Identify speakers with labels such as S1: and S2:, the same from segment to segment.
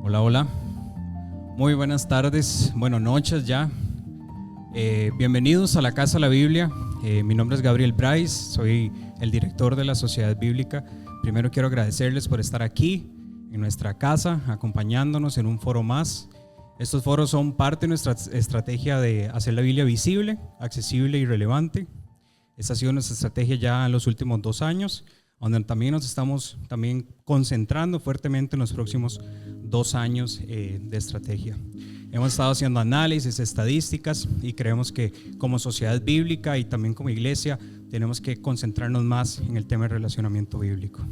S1: Hola, hola. Muy buenas tardes, buenas noches ya. Bienvenidos a la Casa de la Biblia. Mi nombre es Gabriel Bryce, soy el director de la Sociedad Bíblica. Primero quiero agradecerles por estar aquí en nuestra casa, acompañándonos en un foro más. Estos foros son parte de nuestra estrategia de hacer la Biblia visible, accesible y relevante. Esta ha sido nuestra estrategia ya en los últimos 2 años, donde también nos estamos concentrando fuertemente en los próximos 2 años de estrategia. Hemos estado haciendo análisis, estadísticas y creemos que como sociedad bíblica y también como iglesia tenemos que concentrarnos más en el tema del relacionamiento bíblico.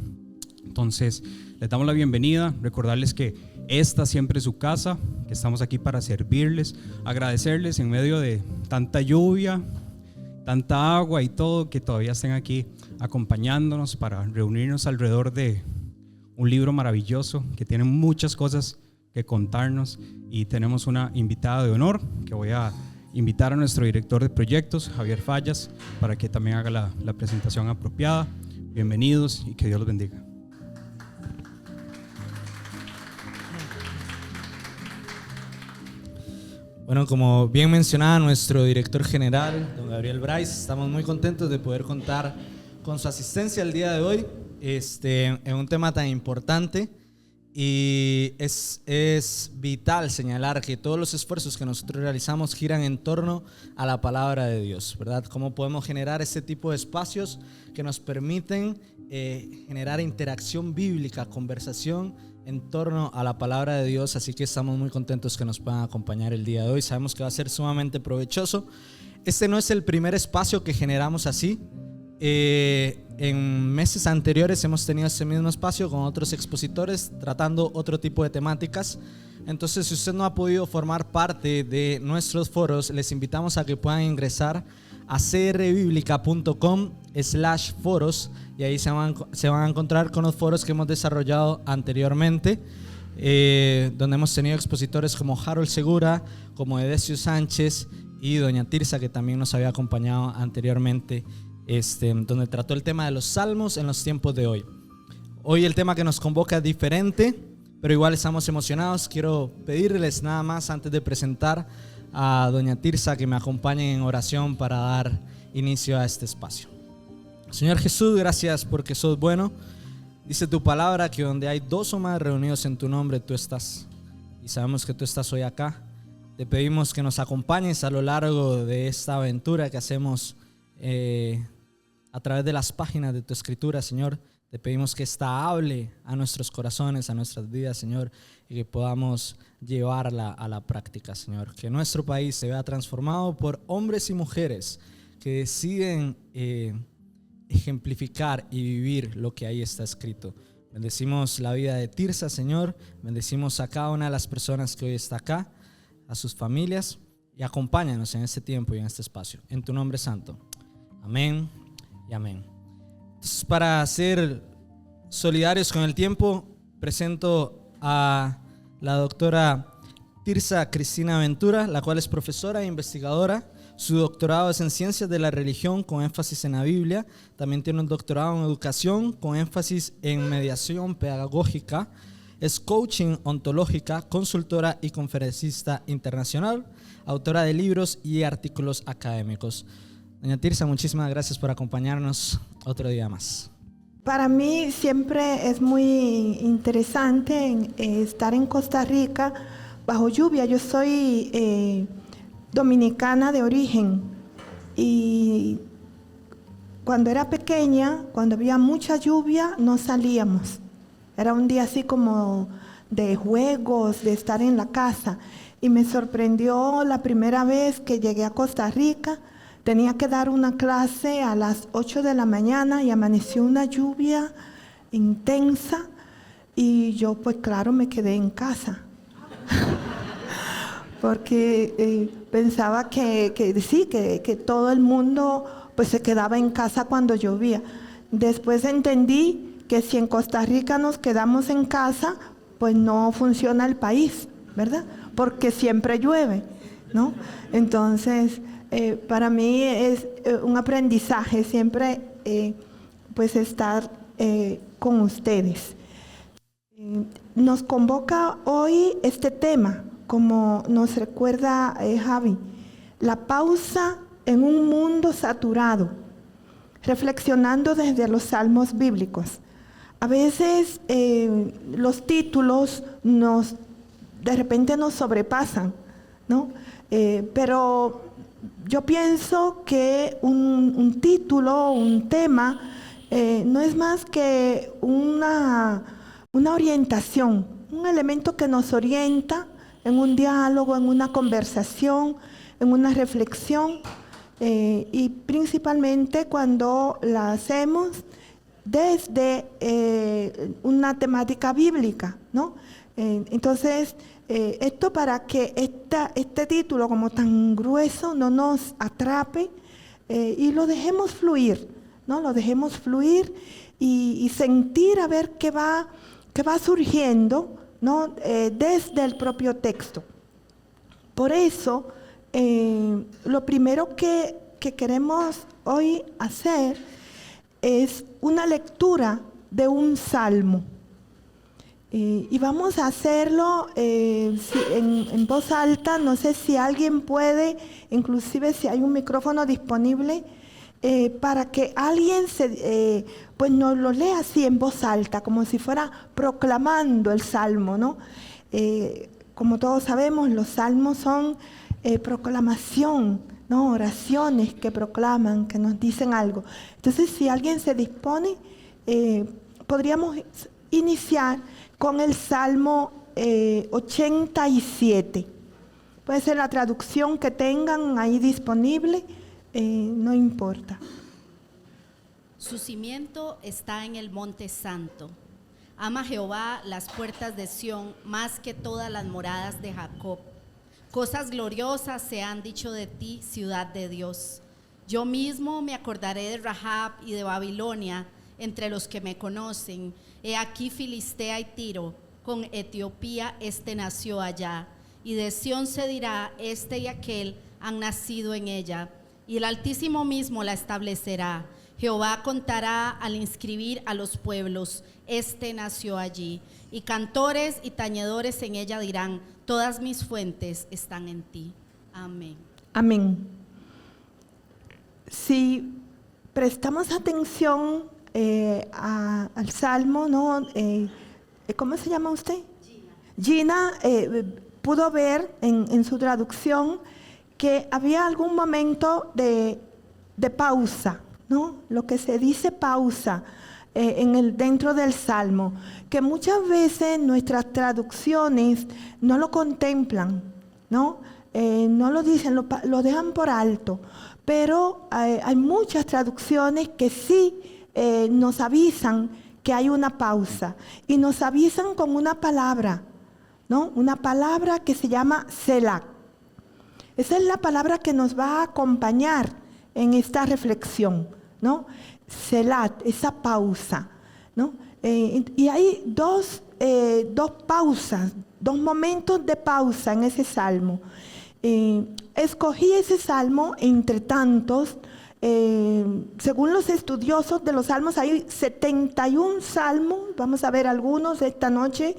S1: Entonces, les damos la bienvenida, recordarles que esta siempre es su casa, que estamos aquí para servirles, agradecerles en medio de tanta lluvia, tanta agua y todo, que todavía estén aquí acompañándonos para reunirnos alrededor de un libro maravilloso que tiene muchas cosas que contarnos, y tenemos una invitada de honor que voy a invitar a nuestro director de proyectos, Javier Fallas, para que también haga la presentación apropiada. Bienvenidos y que Dios los bendiga.
S2: Bueno, como bien mencionaba nuestro director general, don Gabriel Bryce, estamos muy contentos de poder contar con su asistencia el día de hoy en un tema tan importante, y es vital señalar que todos los esfuerzos que nosotros realizamos giran en torno a la palabra de Dios, ¿verdad? Cómo podemos generar este tipo de espacios que nos permiten generar interacción bíblica, conversación en torno a la palabra de Dios. Así que estamos muy contentos que nos puedan acompañar el día de hoy. Sabemos que va a ser sumamente provechoso. Este no es el primer espacio que generamos así. En meses anteriores hemos tenido este mismo espacio con otros expositores tratando otro tipo de temáticas. Entonces, si usted no ha podido formar parte de nuestros foros, les invitamos a que puedan ingresar a crbiblica.com/foros, y ahí se van a encontrar con los foros que hemos desarrollado anteriormente, donde hemos tenido expositores como Harold Segura, como Edesio Sánchez y doña Tirsa, que también nos había acompañado anteriormente, donde trató el tema de los salmos en los tiempos de hoy. Hoy el tema que nos convoca es diferente, pero igual estamos emocionados. Quiero pedirles nada más, antes de presentar a doña Tirsa, que me acompañen en oración para dar inicio a este espacio. Señor Jesús, gracias porque sos bueno. Dice tu palabra que donde hay 2 o más reunidos en tu nombre, tú estás. Y sabemos que tú estás hoy acá. Te pedimos que nos acompañes a lo largo de esta aventura que hacemos a través de las páginas de tu escritura, Señor. Te pedimos que esta hable a nuestros corazones, a nuestras vidas, Señor, y que podamos llevarla a la práctica, Señor. Que nuestro país se vea transformado por hombres y mujeres que deciden ejemplificar y vivir lo que ahí está escrito. Bendecimos la vida de Tirsa, Señor. Bendecimos a cada una de las personas que hoy está acá, a sus familias, y acompáñanos en este tiempo y en este espacio. En tu nombre santo. Amén y amén. Entonces, para ser solidarios con el tiempo, presento a la doctora Tirsa Cristina Ventura, la cual es profesora e investigadora. Su doctorado es en Ciencias de la Religión con énfasis en la Biblia. También tiene un doctorado en Educación con énfasis en Mediación Pedagógica. Es coaching ontológica, consultora y conferencista internacional, autora de libros y artículos académicos. Doña Tirsa, muchísimas gracias por acompañarnos otro día más.
S3: Para mí siempre es muy interesante estar en Costa Rica bajo lluvia. Yo soy dominicana de origen, y cuando era pequeña, cuando había mucha lluvia, no salíamos. Era un día así como de juegos, de estar en la casa, y me sorprendió la primera vez que llegué a Costa Rica. Tenía que dar una clase a las 8 de la mañana y amaneció una lluvia intensa, y yo pues claro me quedé en casa porque pensaba que todo el mundo pues se quedaba en casa cuando llovía. Después entendí que si en Costa Rica nos quedamos en casa, pues no funciona el país, ¿verdad? Porque siempre llueve, ¿no? Entonces, para mí es un aprendizaje siempre pues estar con ustedes. Nos convoca hoy este tema, como nos recuerda Javi, la pausa en un mundo saturado, reflexionando desde los salmos bíblicos. A veces los títulos de repente nos sobrepasan, ¿no? Pero yo pienso que un título, un tema, no es más que una orientación, un elemento que nos orienta en un diálogo, en una conversación, en una reflexión, y principalmente cuando la hacemos desde una temática bíblica, ¿no? Entonces, esto para que este título como tan grueso no nos atrape y lo dejemos fluir, ¿no? Lo dejemos fluir y sentir a ver qué va surgiendo, ¿no? Desde el propio texto. Por eso, lo primero que queremos hoy hacer es una lectura de un salmo. Y vamos a hacerlo en voz alta. No sé si alguien puede, inclusive si hay un micrófono disponible, para que alguien pues nos lo lea así en voz alta, como si fuera proclamando el salmo, ¿no? Como todos sabemos, los salmos son proclamación, ¿no? Oraciones que proclaman, que nos dicen algo. Entonces, si alguien se dispone, podríamos iniciar con el Salmo 87. Puede ser la traducción que tengan ahí disponible, no importa.
S4: Su cimiento está en el monte santo. Ama Jehová las puertas de Sión más que todas las moradas de Jacob. Cosas gloriosas se han dicho de ti, ciudad de Dios. Yo mismo me acordaré de Rahab y de Babilonia entre los que me conocen. He aquí Filistea y Tiro, con Etiopía este nació allá. Y de Sión se dirá, este y aquel han nacido en ella. Y el Altísimo mismo la establecerá. Jehová contará al inscribir a los pueblos, este nació allí. Y cantores y tañedores en ella dirán, todas mis fuentes están en ti. Amén.
S3: Amén. Si prestamos atención al Salmo, ¿no? ¿Cómo se llama usted? Gina pudo ver en su traducción que había algún momento de pausa, ¿no? Lo que se dice pausa dentro del Salmo, que muchas veces nuestras traducciones no lo contemplan, ¿no? No lo dicen, lo dejan por alto, pero hay muchas traducciones que sí nos avisan que hay una pausa y nos avisan con una palabra, ¿no? Una palabra que se llama Selah. Esa es la palabra que nos va a acompañar en esta reflexión, ¿no? Selah, esa pausa, ¿no? Y hay dos pausas, dos momentos de pausa en ese salmo. Escogí ese salmo entre tantos. Según los estudiosos de los salmos, hay 71 salmos. Vamos a ver algunos esta noche,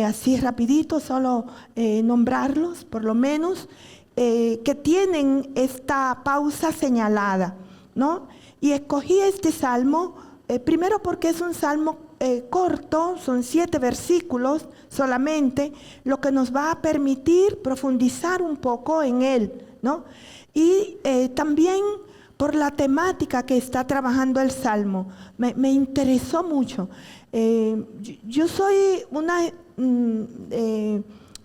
S3: así rapidito, solo nombrarlos por lo menos, que tienen esta pausa señalada, ¿no? Y escogí este salmo, primero porque es un salmo corto, son 7 versículos solamente, lo que nos va a permitir profundizar un poco en él, ¿no? Y también por la temática que está trabajando el salmo, me interesó mucho. Yo soy una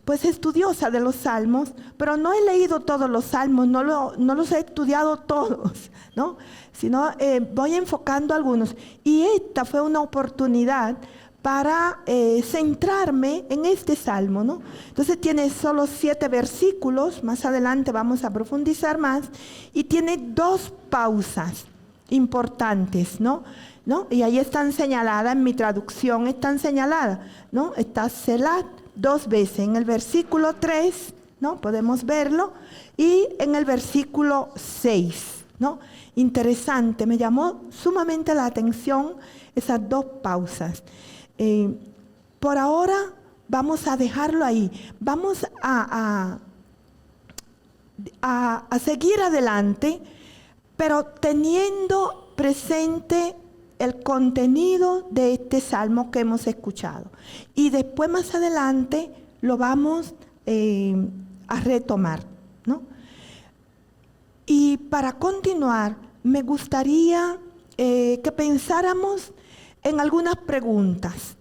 S3: pues estudiosa de los salmos, pero no he leído todos los salmos, no los he estudiado todos, ¿no? Sino voy enfocando algunos. Y esta fue una oportunidad para centrarme en este salmo, ¿no? Entonces tiene solo 7 versículos, más adelante vamos a profundizar más, y tiene 2 pausas importantes, ¿no? Y ahí están señaladas, en mi traducción están señaladas, ¿no? Está Selah 2 veces, en el versículo 3, ¿no? Podemos verlo, y en el versículo 6, ¿no? Interesante, me llamó sumamente la atención esas 2 pausas. por ahora vamos a dejarlo ahí. Vamos a seguir adelante, pero teniendo presente el contenido de este salmo que hemos escuchado. Y después, más adelante, lo vamos a retomar, ¿no? Y para continuar, me gustaría que pensáramos en algunas preguntas.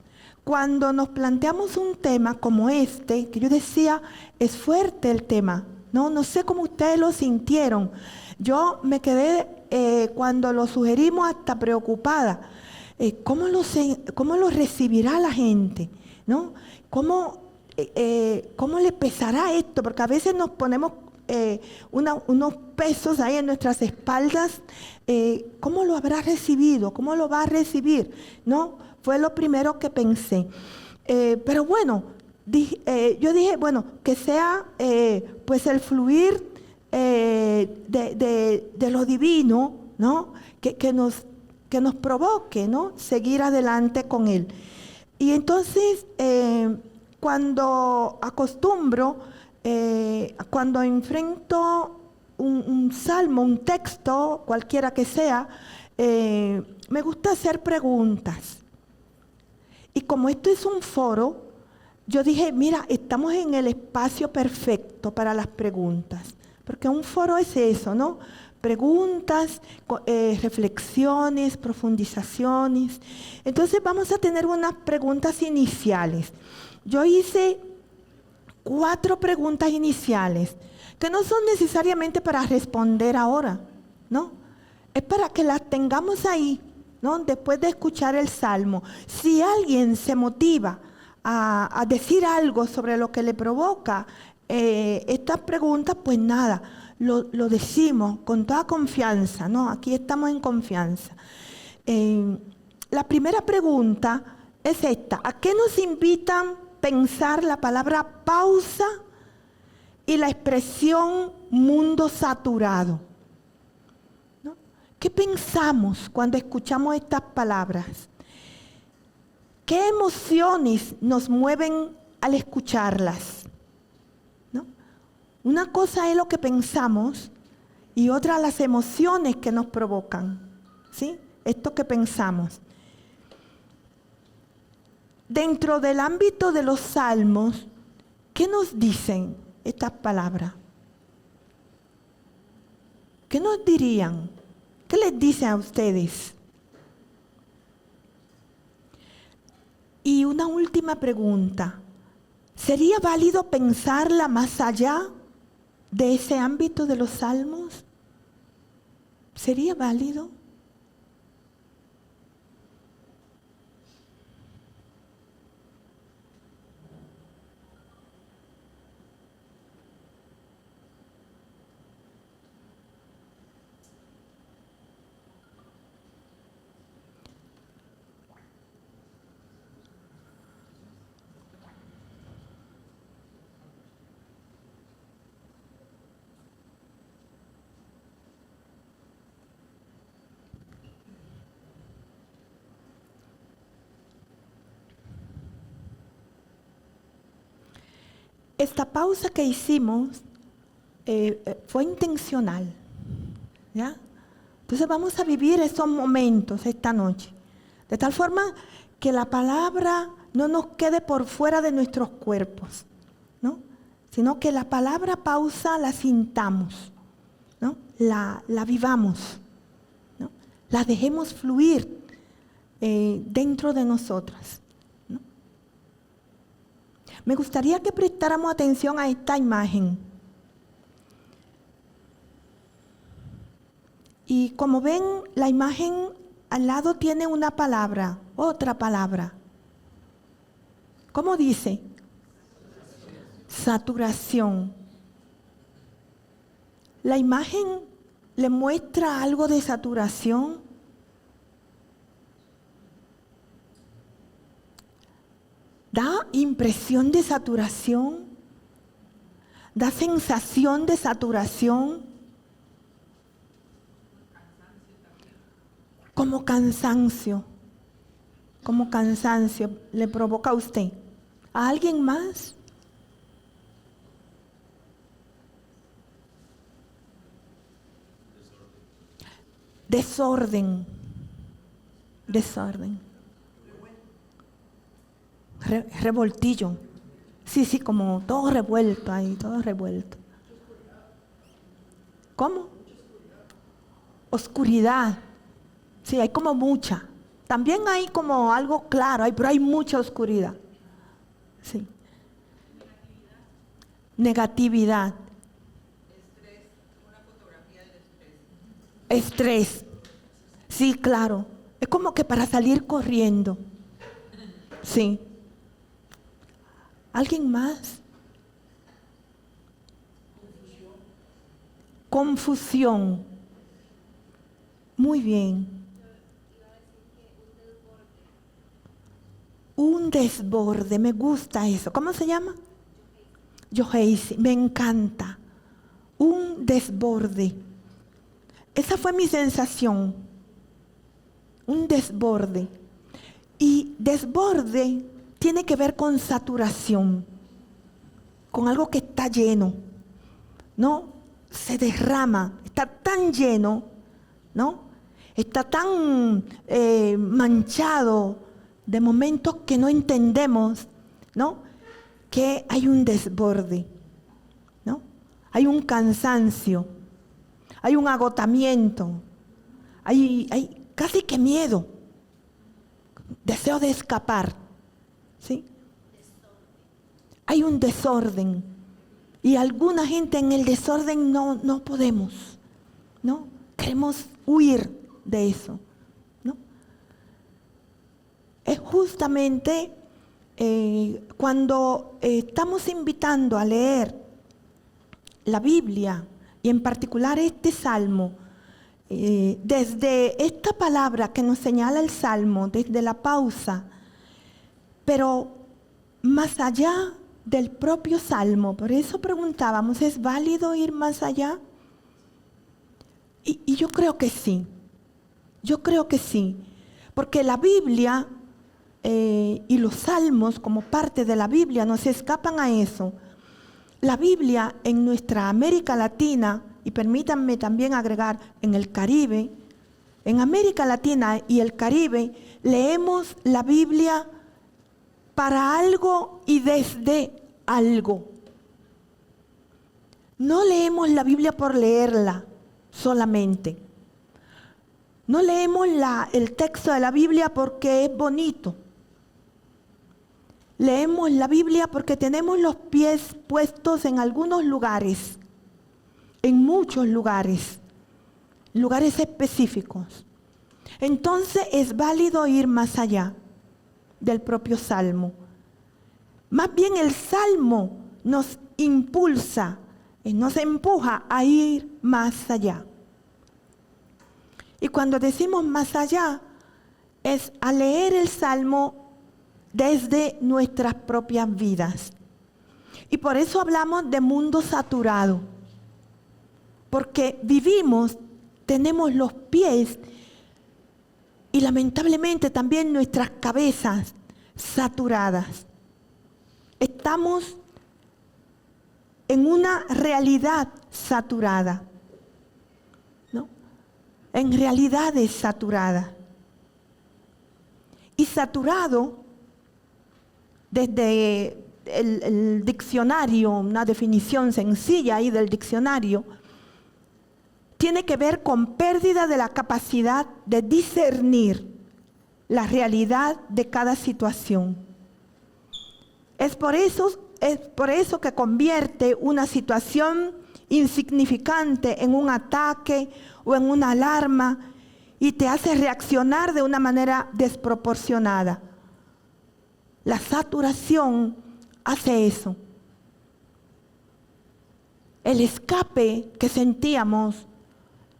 S3: Cuando nos planteamos un tema como este, que yo decía, es fuerte el tema, ¿no? No sé cómo ustedes lo sintieron. Yo me quedé, cuando lo sugerimos, hasta preocupada. ¿Cómo lo recibirá la gente? ¿No? ¿Cómo le pesará esto? Porque a veces nos ponemos unos pesos ahí en nuestras espaldas. ¿Cómo lo habrá recibido? ¿Cómo lo va a recibir? ¿No? Fue lo primero que pensé. Pero bueno, yo dije, bueno, que sea pues el fluir de lo divino, ¿no? Que nos provoque, ¿no? Seguir adelante con él. Y entonces, cuando cuando enfrento un salmo, un texto, cualquiera que sea, me gusta hacer preguntas. Y como esto es un foro, yo dije, mira, estamos en el espacio perfecto para las preguntas. Porque un foro es eso, ¿no? Preguntas, reflexiones, profundizaciones. Entonces vamos a tener unas preguntas iniciales. Yo hice 4 preguntas iniciales, que no son necesariamente para responder ahora, ¿no? Es para que las tengamos ahí, ¿no? Después de escuchar el salmo. Si alguien se motiva a decir algo sobre lo que le provoca estas preguntas, pues nada, lo decimos con toda confianza, ¿no? Aquí estamos en confianza. La primera pregunta es esta: ¿a qué nos invitan pensar la palabra pausa y la expresión mundo saturado? ¿No? ¿Qué pensamos cuando escuchamos estas palabras? ¿Qué emociones nos mueven al escucharlas? ¿No? Una cosa es lo que pensamos y otra las emociones que nos provocan, ¿sí? Esto que pensamos. Dentro del ámbito de los salmos, ¿qué nos dicen estas palabras? ¿Qué nos dirían? ¿Qué les dicen a ustedes? Y una última pregunta: ¿sería válido pensarla más allá de ese ámbito de los salmos? ¿Sería válido? Esta pausa que hicimos fue intencional, ¿ya? Entonces vamos a vivir esos momentos esta noche, de tal forma que la palabra no nos quede por fuera de nuestros cuerpos, ¿no? Sino que la palabra pausa la sintamos, ¿no? La vivamos, ¿no? La dejemos fluir dentro de nosotras. Me gustaría que prestáramos atención a esta imagen. Y como ven, la imagen al lado tiene una palabra, otra palabra. ¿Cómo dice? Saturación. La imagen le muestra algo de saturación. Da impresión de saturación, da sensación de saturación, como como cansancio le provoca a usted? ¿A alguien más? Desorden. Desorden. Revoltillo. Sí, como todo revuelto ahí, todo revuelto. ¿Cómo? Oscuridad. Sí, hay como mucha. También hay como algo claro, pero hay mucha oscuridad. Sí. Negatividad.
S5: Estrés, una fotografía del estrés.
S3: Estrés. Sí, claro. Es como que para salir corriendo. Sí. ¿Alguien más? Confusión. Muy bien. Un desborde, me gusta eso. ¿Cómo se llama? Yoheisi, me encanta. Un desborde. Esa fue mi sensación. Un desborde. Y desborde tiene que ver con saturación, con algo que está lleno, ¿no? Se derrama, está tan lleno, ¿no? Está tan manchado de momentos que no entendemos, ¿no? Que hay un desborde, ¿no? Hay un cansancio, hay un agotamiento, hay casi que miedo, deseo de escapar, ¿sí? Hay un desorden y alguna gente en el desorden no podemos, ¿no? Queremos huir de eso, ¿no? Es justamente cuando estamos invitando a leer la Biblia y en particular este Salmo, desde esta palabra que nos señala el Salmo, desde la pausa, pero más allá del propio Salmo. Por eso preguntábamos, ¿es válido ir más allá? Y yo creo que sí, porque la Biblia y los salmos como parte de la Biblia no se escapan a eso. La Biblia en nuestra América Latina, y permítanme también agregar en el Caribe, en América Latina y el Caribe, leemos la Biblia para algo y desde algo. No leemos la Biblia por leerla solamente. No leemos el texto de la Biblia porque es bonito. Leemos la Biblia porque tenemos los pies puestos en algunos lugares, en muchos lugares específicos. Entonces es válido ir más allá del propio Salmo. Más bien el Salmo nos impulsa, nos empuja a ir más allá. Y cuando decimos más allá, es a leer el Salmo desde nuestras propias vidas. Y por eso hablamos de mundo saturado. Porque tenemos los pies y lamentablemente también nuestras cabezas saturadas. Estamos en una realidad saturada, ¿no? En realidades saturadas. Y saturado, desde el diccionario, una definición sencilla ahí del diccionario, tiene que ver con pérdida de la capacidad de discernir la realidad de cada situación. Es por eso que convierte una situación insignificante en un ataque o en una alarma y te hace reaccionar de una manera desproporcionada. La saturación hace eso. El escape que sentíamos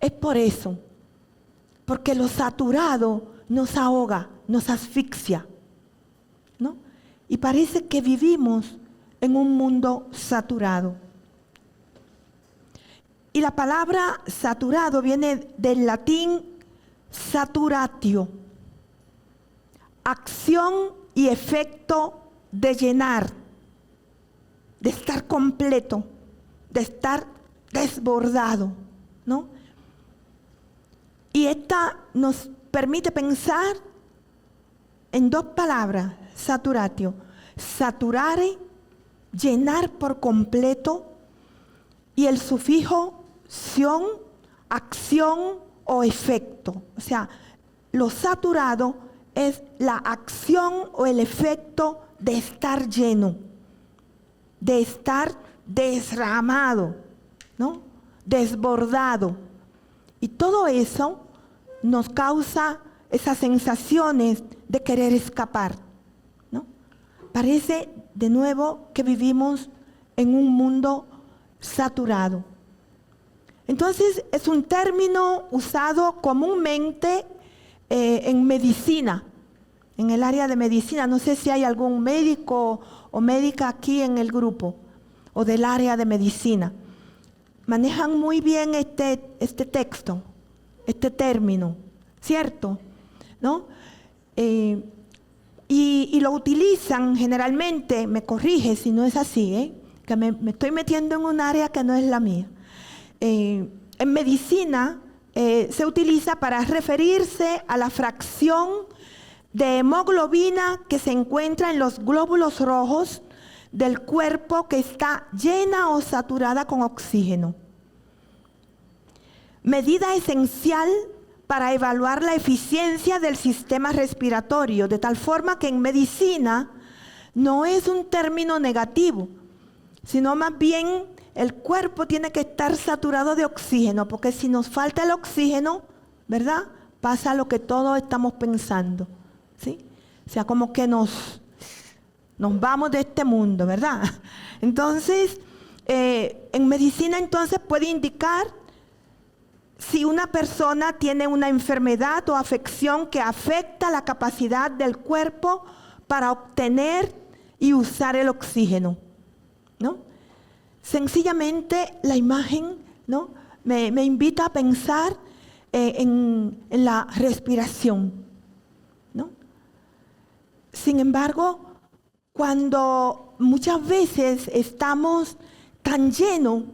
S3: es por eso, porque lo saturado nos ahoga, nos asfixia, ¿no? Y parece que vivimos en un mundo saturado. Y la palabra saturado viene del latín saturatio. acción y efecto de llenar, de estar completo, de estar desbordado, ¿no? Y esta nos permite pensar en dos palabras, saturatio. Saturare, llenar por completo, y el sufijo ción, acción o efecto. O sea, lo saturado es la acción o el efecto de estar lleno, de estar derramado, ¿no? Desbordado. Y todo eso nos causa esas sensaciones de querer escapar, ¿no? Parece de nuevo que vivimos en un mundo saturado. Entonces es un término usado comúnmente en medicina, en el área de medicina. No sé si hay algún médico o médica aquí en el grupo o del área de medicina. Manejan muy bien este texto, este término, ¿cierto? ¿No? Y lo utilizan generalmente, me corrige si no es así, que me estoy metiendo en un área que no es la mía. En medicina se utiliza para referirse a la fracción de hemoglobina que se encuentra en los glóbulos rojos del cuerpo que está llena o saturada con oxígeno. Medida esencial para evaluar la eficiencia del sistema respiratorio, de tal forma que en medicina no es un término negativo, sino más bien el cuerpo tiene que estar saturado de oxígeno, porque si nos falta el oxígeno, ¿verdad? Pasa lo que todos estamos pensando, ¿sí? O sea, como que nos vamos de este mundo, ¿verdad? Entonces, en medicina entonces puede indicar si una persona tiene una enfermedad o afección que afecta la capacidad del cuerpo para obtener y usar el oxígeno, ¿no? Sencillamente la imagen, ¿no? me invita a pensar en la respiración, ¿no? Sin embargo, cuando muchas veces estamos tan llenos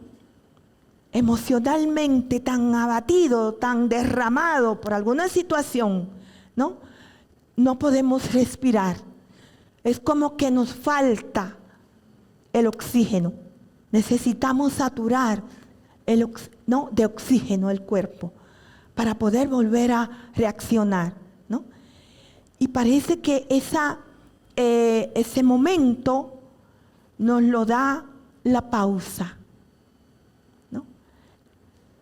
S3: emocionalmente, tan abatidos, tan derramados por alguna situación, ¿no? No podemos respirar. Es como que nos falta el oxígeno. Necesitamos saturar de oxígeno el cuerpo para poder volver a reaccionar, ¿no? Y parece que ese momento nos lo da la pausa, ¿no?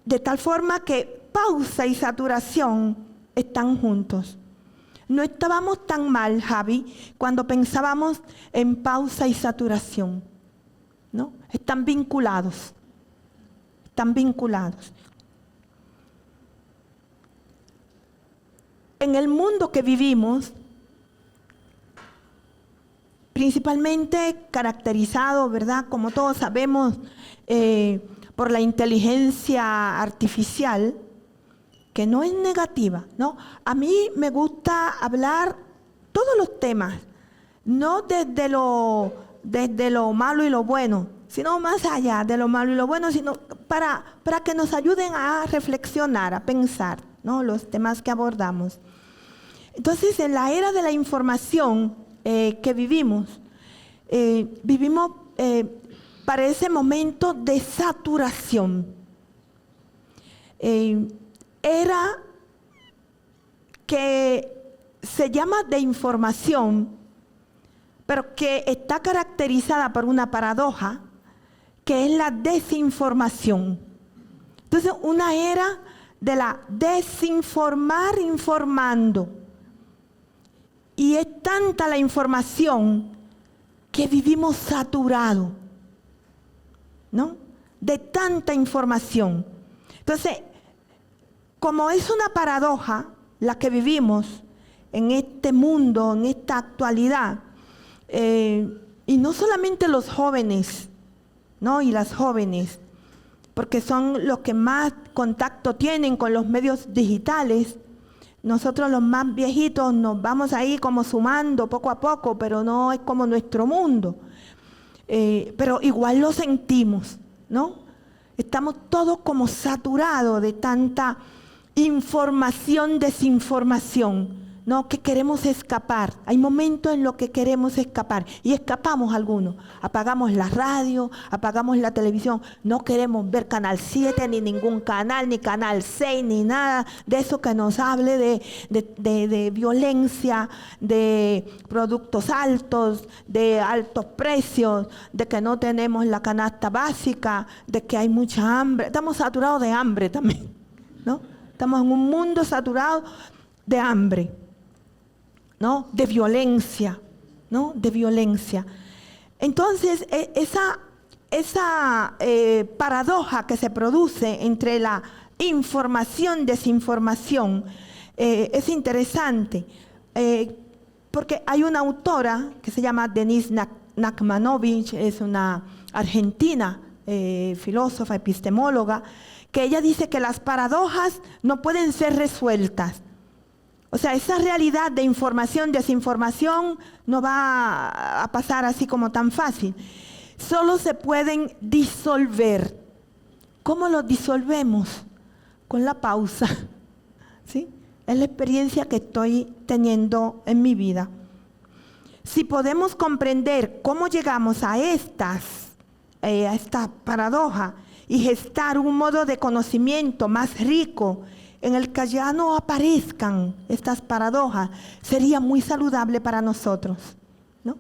S3: De tal forma que pausa y saturación están juntos. No estábamos tan mal, Javi, cuando pensábamos en pausa y saturación, ¿no? Están vinculados. Están vinculados. En el mundo que vivimos, principalmente caracterizado, ¿verdad? Como todos sabemos, por la inteligencia artificial, que no es negativa, ¿no? A mí me gusta hablar todos los temas, no desde lo malo y lo bueno, sino más allá de lo malo y lo bueno, sino para que nos ayuden a reflexionar, a pensar, ¿no? Los temas que abordamos. Entonces, en la era de la información que vivimos para ese momento de saturación. Era que se llama de información, pero que está caracterizada por una paradoja, que es la desinformación. Entonces, una era de la desinformar informando. Y es tanta la información que vivimos saturados, ¿no? De tanta información. Entonces, como es una paradoja la que vivimos en este mundo, en esta actualidad, y no solamente los jóvenes, ¿no? Y las jóvenes, porque son los que más contacto tienen con los medios digitales, Nosotros los más viejitos nos vamos ahí como sumando poco a poco, pero no es como nuestro mundo. Pero igual lo sentimos, ¿no? Estamos todos como saturados de tanta información, desinformación, ¿no? Que queremos escapar. Hay momentos en los que queremos escapar y escapamos algunos. Apagamos la radio, apagamos la televisión. No queremos ver Canal 7, ni ningún canal, ni Canal 6, ni nada de eso que nos hable de violencia, de productos altos, de altos precios, de que no tenemos la canasta básica, de que hay mucha hambre. Estamos saturados de hambre también, ¿no? Estamos en un mundo saturado de hambre, ¿no? De violencia, ¿no? De violencia. Entonces, esa paradoja que se produce entre la información, desinformación, es interesante, porque hay una autora que se llama Denise Nachmanovich, es una argentina, filósofa, epistemóloga, que ella dice que las paradojas no pueden ser resueltas. O sea, esa realidad de información, desinformación, no va a pasar así como tan fácil. Solo se pueden disolver. ¿Cómo lo disolvemos? Con la pausa. ¿Sí? Es la experiencia que estoy teniendo en mi vida. Si podemos comprender cómo llegamos a esta paradoja y gestar un modo de conocimiento más rico, en el que ya no aparezcan estas paradojas, sería muy saludable para nosotros, ¿no?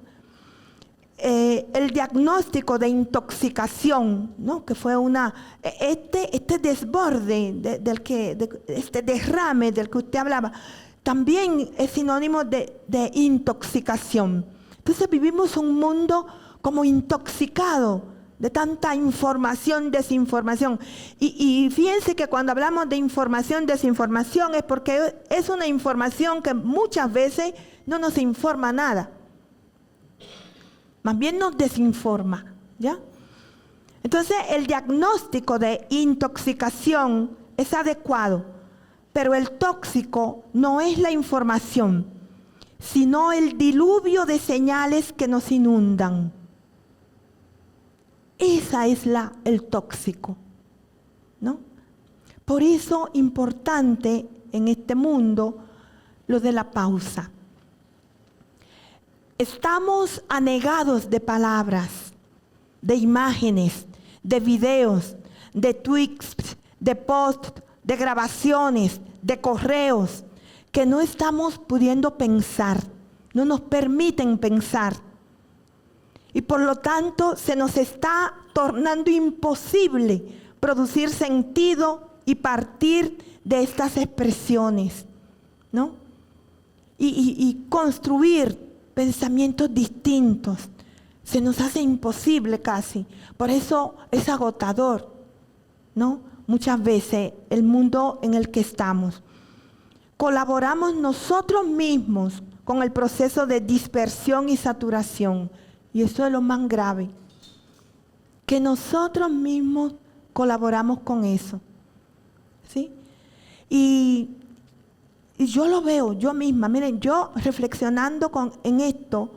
S3: El diagnóstico de intoxicación, ¿no? Que fue este desborde este derrame del que usted hablaba, también es sinónimo de intoxicación. Entonces vivimos un mundo como intoxicado de tanta información, desinformación. Y fíjense que cuando hablamos de información, desinformación, es porque es una información que muchas veces no nos informa nada. Más bien nos desinforma, ¿ya? Entonces, el diagnóstico de intoxicación es adecuado, pero el tóxico no es la información, sino el diluvio de señales que nos inundan. Esa es el tóxico, ¿no? Por eso importante en este mundo lo de la pausa. Estamos anegados de palabras, de imágenes, de videos, de tweets, de posts, de grabaciones, de correos, que no estamos pudiendo pensar, no nos permiten pensar. Y por lo tanto se nos está tornando imposible producir sentido y partir de estas expresiones, ¿no? Y construir pensamientos distintos. Se nos hace imposible casi. Por eso es agotador, ¿no? Muchas veces el mundo en el que estamos. Colaboramos nosotros mismos con el proceso de dispersión y saturación. Y eso es lo más grave, que nosotros mismos colaboramos con eso, ¿sí? Y yo lo veo, yo misma, miren, yo reflexionando en esto,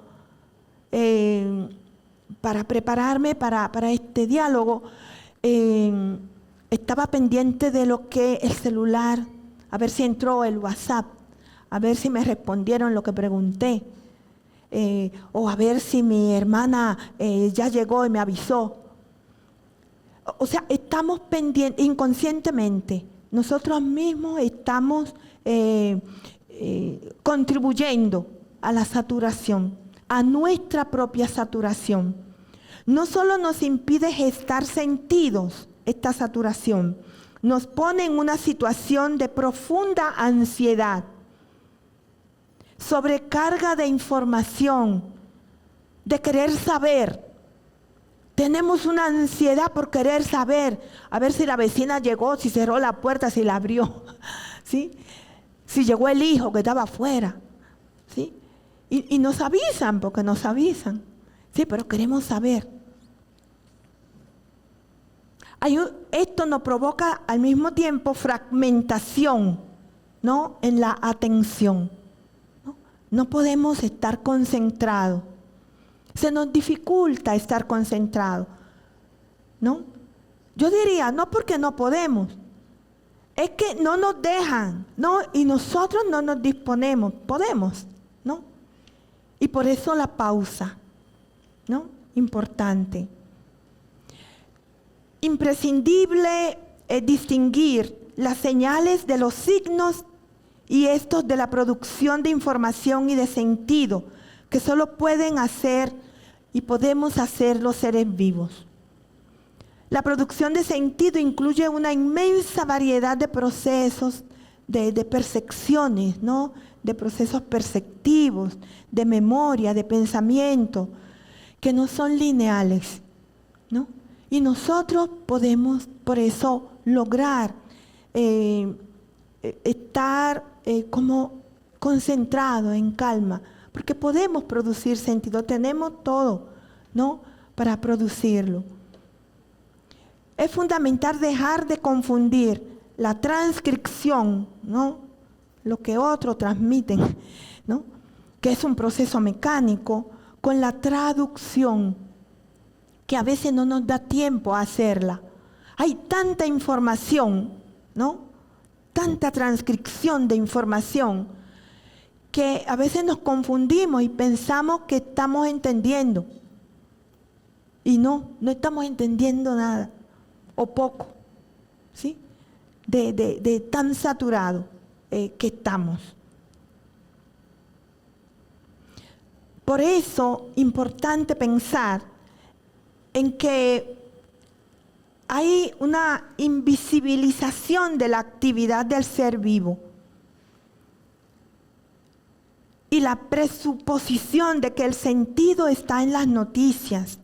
S3: para prepararme para este diálogo, estaba pendiente de lo que el celular, a ver si entró el WhatsApp, a ver si me respondieron lo que pregunté. O a ver si mi hermana ya llegó y me avisó. O sea, estamos pendientes, inconscientemente, nosotros mismos estamos contribuyendo a la saturación, a nuestra propia saturación. No solo nos impide gestar sentidos esta saturación, nos pone en una situación de profunda ansiedad, sobrecarga de información, de querer saber. Tenemos una ansiedad por querer saber, a ver si la vecina llegó, si cerró la puerta, si la abrió, ¿sí? Si llegó el hijo que estaba afuera, ¿sí? Y nos avisan, porque nos avisan, sí, pero queremos saber. Esto nos provoca al mismo tiempo fragmentación, ¿no?, en la atención. No podemos estar concentrados. Se nos dificulta estar concentrados, ¿no? Yo diría, no porque no podemos, es que no nos dejan, ¿no? Y nosotros no nos disponemos, podemos, ¿no? Y por eso la pausa, ¿no? Importante. Imprescindible es distinguir las señales de los signos y estos de la producción de información y de sentido que solo pueden hacer y podemos hacer los seres vivos. La producción de sentido incluye una inmensa variedad de procesos, de percepciones, ¿no?, de procesos perceptivos, de memoria, de pensamiento, que no son lineales, ¿no? Y nosotros podemos, por eso, lograr estar como concentrados, en calma, porque podemos producir sentido, tenemos todo, ¿no?, para producirlo. Es fundamental dejar de confundir la transcripción, ¿no?, lo que otros transmiten, ¿no?, que es un proceso mecánico, con la traducción, que a veces no nos da tiempo a hacerla. Hay tanta información, ¿no?, tanta transcripción de información, que a veces nos confundimos y pensamos que estamos entendiendo. Y no estamos entendiendo nada, o poco, ¿sí?, de tan saturado que estamos. Por eso, importante pensar en que hay una invisibilización de la actividad del ser vivo y la presuposición de que el sentido está en las noticias,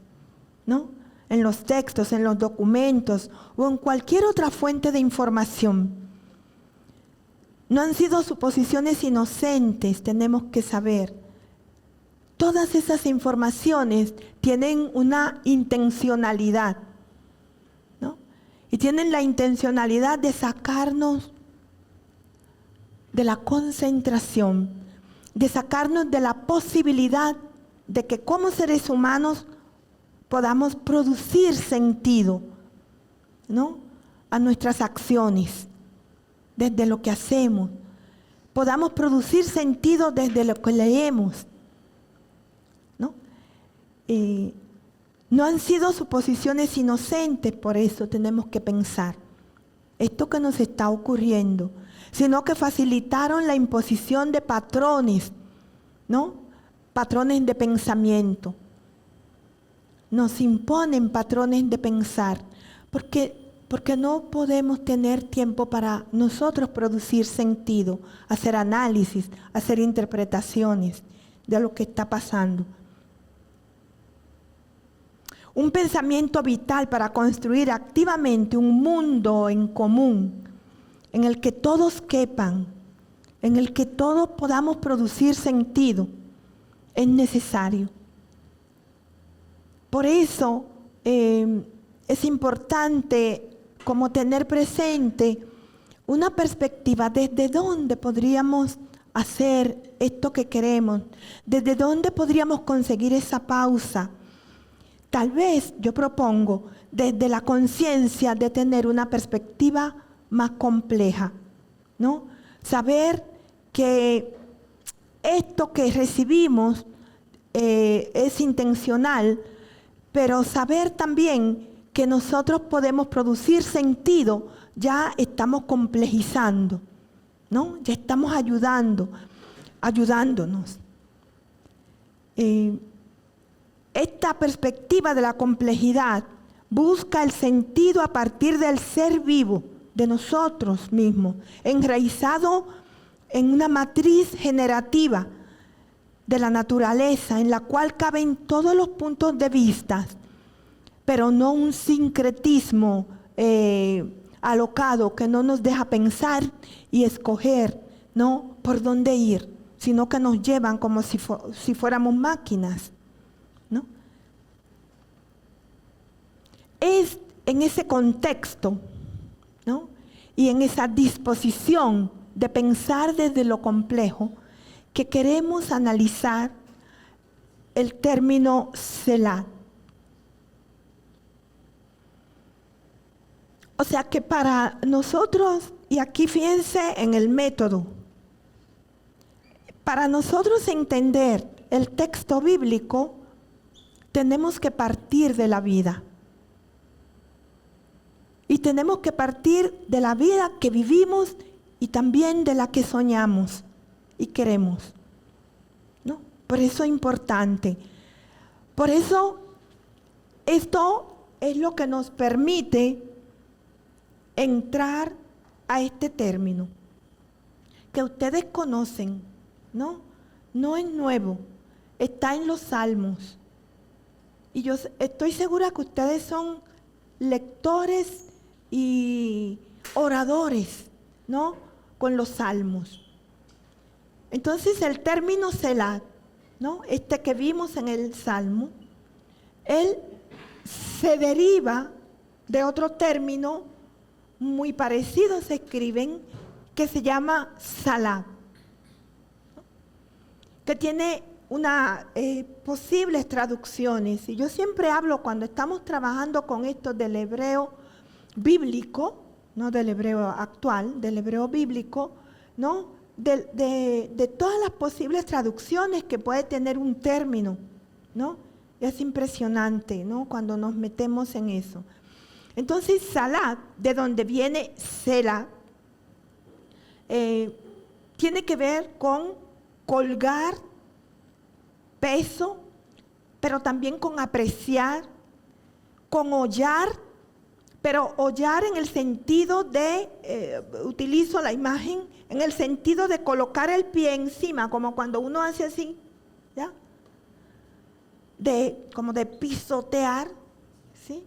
S3: ¿no?, en los textos, en los documentos o en cualquier otra fuente de información. No han sido suposiciones inocentes, tenemos que saber. Todas esas informaciones tienen una intencionalidad, ¿no? Y tienen la intencionalidad de sacarnos de la concentración, de sacarnos de la posibilidad de que como seres humanos podamos producir sentido, ¿no?, a nuestras acciones, desde lo que hacemos. Podamos producir sentido desde lo que leemos, ¿no? No han sido suposiciones inocentes, por eso tenemos que pensar esto que nos está ocurriendo, sino que facilitaron la imposición de patrones, ¿no?, patrones de pensamiento. Nos imponen patrones de pensar, porque no podemos tener tiempo para nosotros producir sentido, hacer análisis, hacer interpretaciones de lo que está pasando. Un pensamiento vital para construir activamente un mundo en común, en el que todos quepan, en el que todos podamos producir sentido, es necesario. Por eso es importante como tener presente una perspectiva desde dónde podríamos hacer esto que queremos, desde dónde podríamos conseguir esa pausa. Tal vez yo propongo desde la conciencia de tener una perspectiva más compleja, ¿no? Saber que esto que recibimos es intencional, pero saber también que nosotros podemos producir sentido, ya estamos complejizando, ¿no? Ya estamos ayudándonos. Esta perspectiva de la complejidad busca el sentido a partir del ser vivo, de nosotros mismos, enraizado en una matriz generativa de la naturaleza, en la cual caben todos los puntos de vista, pero no un sincretismo alocado que no nos deja pensar y escoger, ¿no?, por dónde ir, sino que nos llevan como si fuéramos máquinas, ¿no? Es en ese contexto, ¿no?, y en esa disposición de pensar desde lo complejo, que queremos analizar el término Selah. O sea que para nosotros, y aquí fíjense en el método, para nosotros entender el texto bíblico, tenemos que partir de la vida. Y tenemos que partir de la vida que vivimos y también de la que soñamos y queremos, ¿no? Por eso es importante. Por eso esto es lo que nos permite entrar a este término que ustedes conocen, ¿no? No es nuevo, está en los Salmos. Y yo estoy segura que ustedes son lectores y oradores, ¿no? Con los Salmos. Entonces el término Selah, ¿no? Este que vimos en el Salmo, él se deriva de otro término muy parecido, se escriben, que se llama Salah, ¿no? Que tiene posibles traducciones. Y yo siempre hablo cuando estamos trabajando con esto del hebreo bíblico, no del hebreo actual, del hebreo bíblico, ¿no? De todas las posibles traducciones que puede tener un término, ¿no? Es impresionante, ¿no? Cuando nos metemos en eso. Entonces, Salah, de donde viene Selah, tiene que ver con colgar peso, pero también con apreciar, con hollar, pero hollar en el sentido de, utilizo la imagen, en el sentido de colocar el pie encima, como cuando uno hace así, ¿ya? Como de pisotear, ¿sí?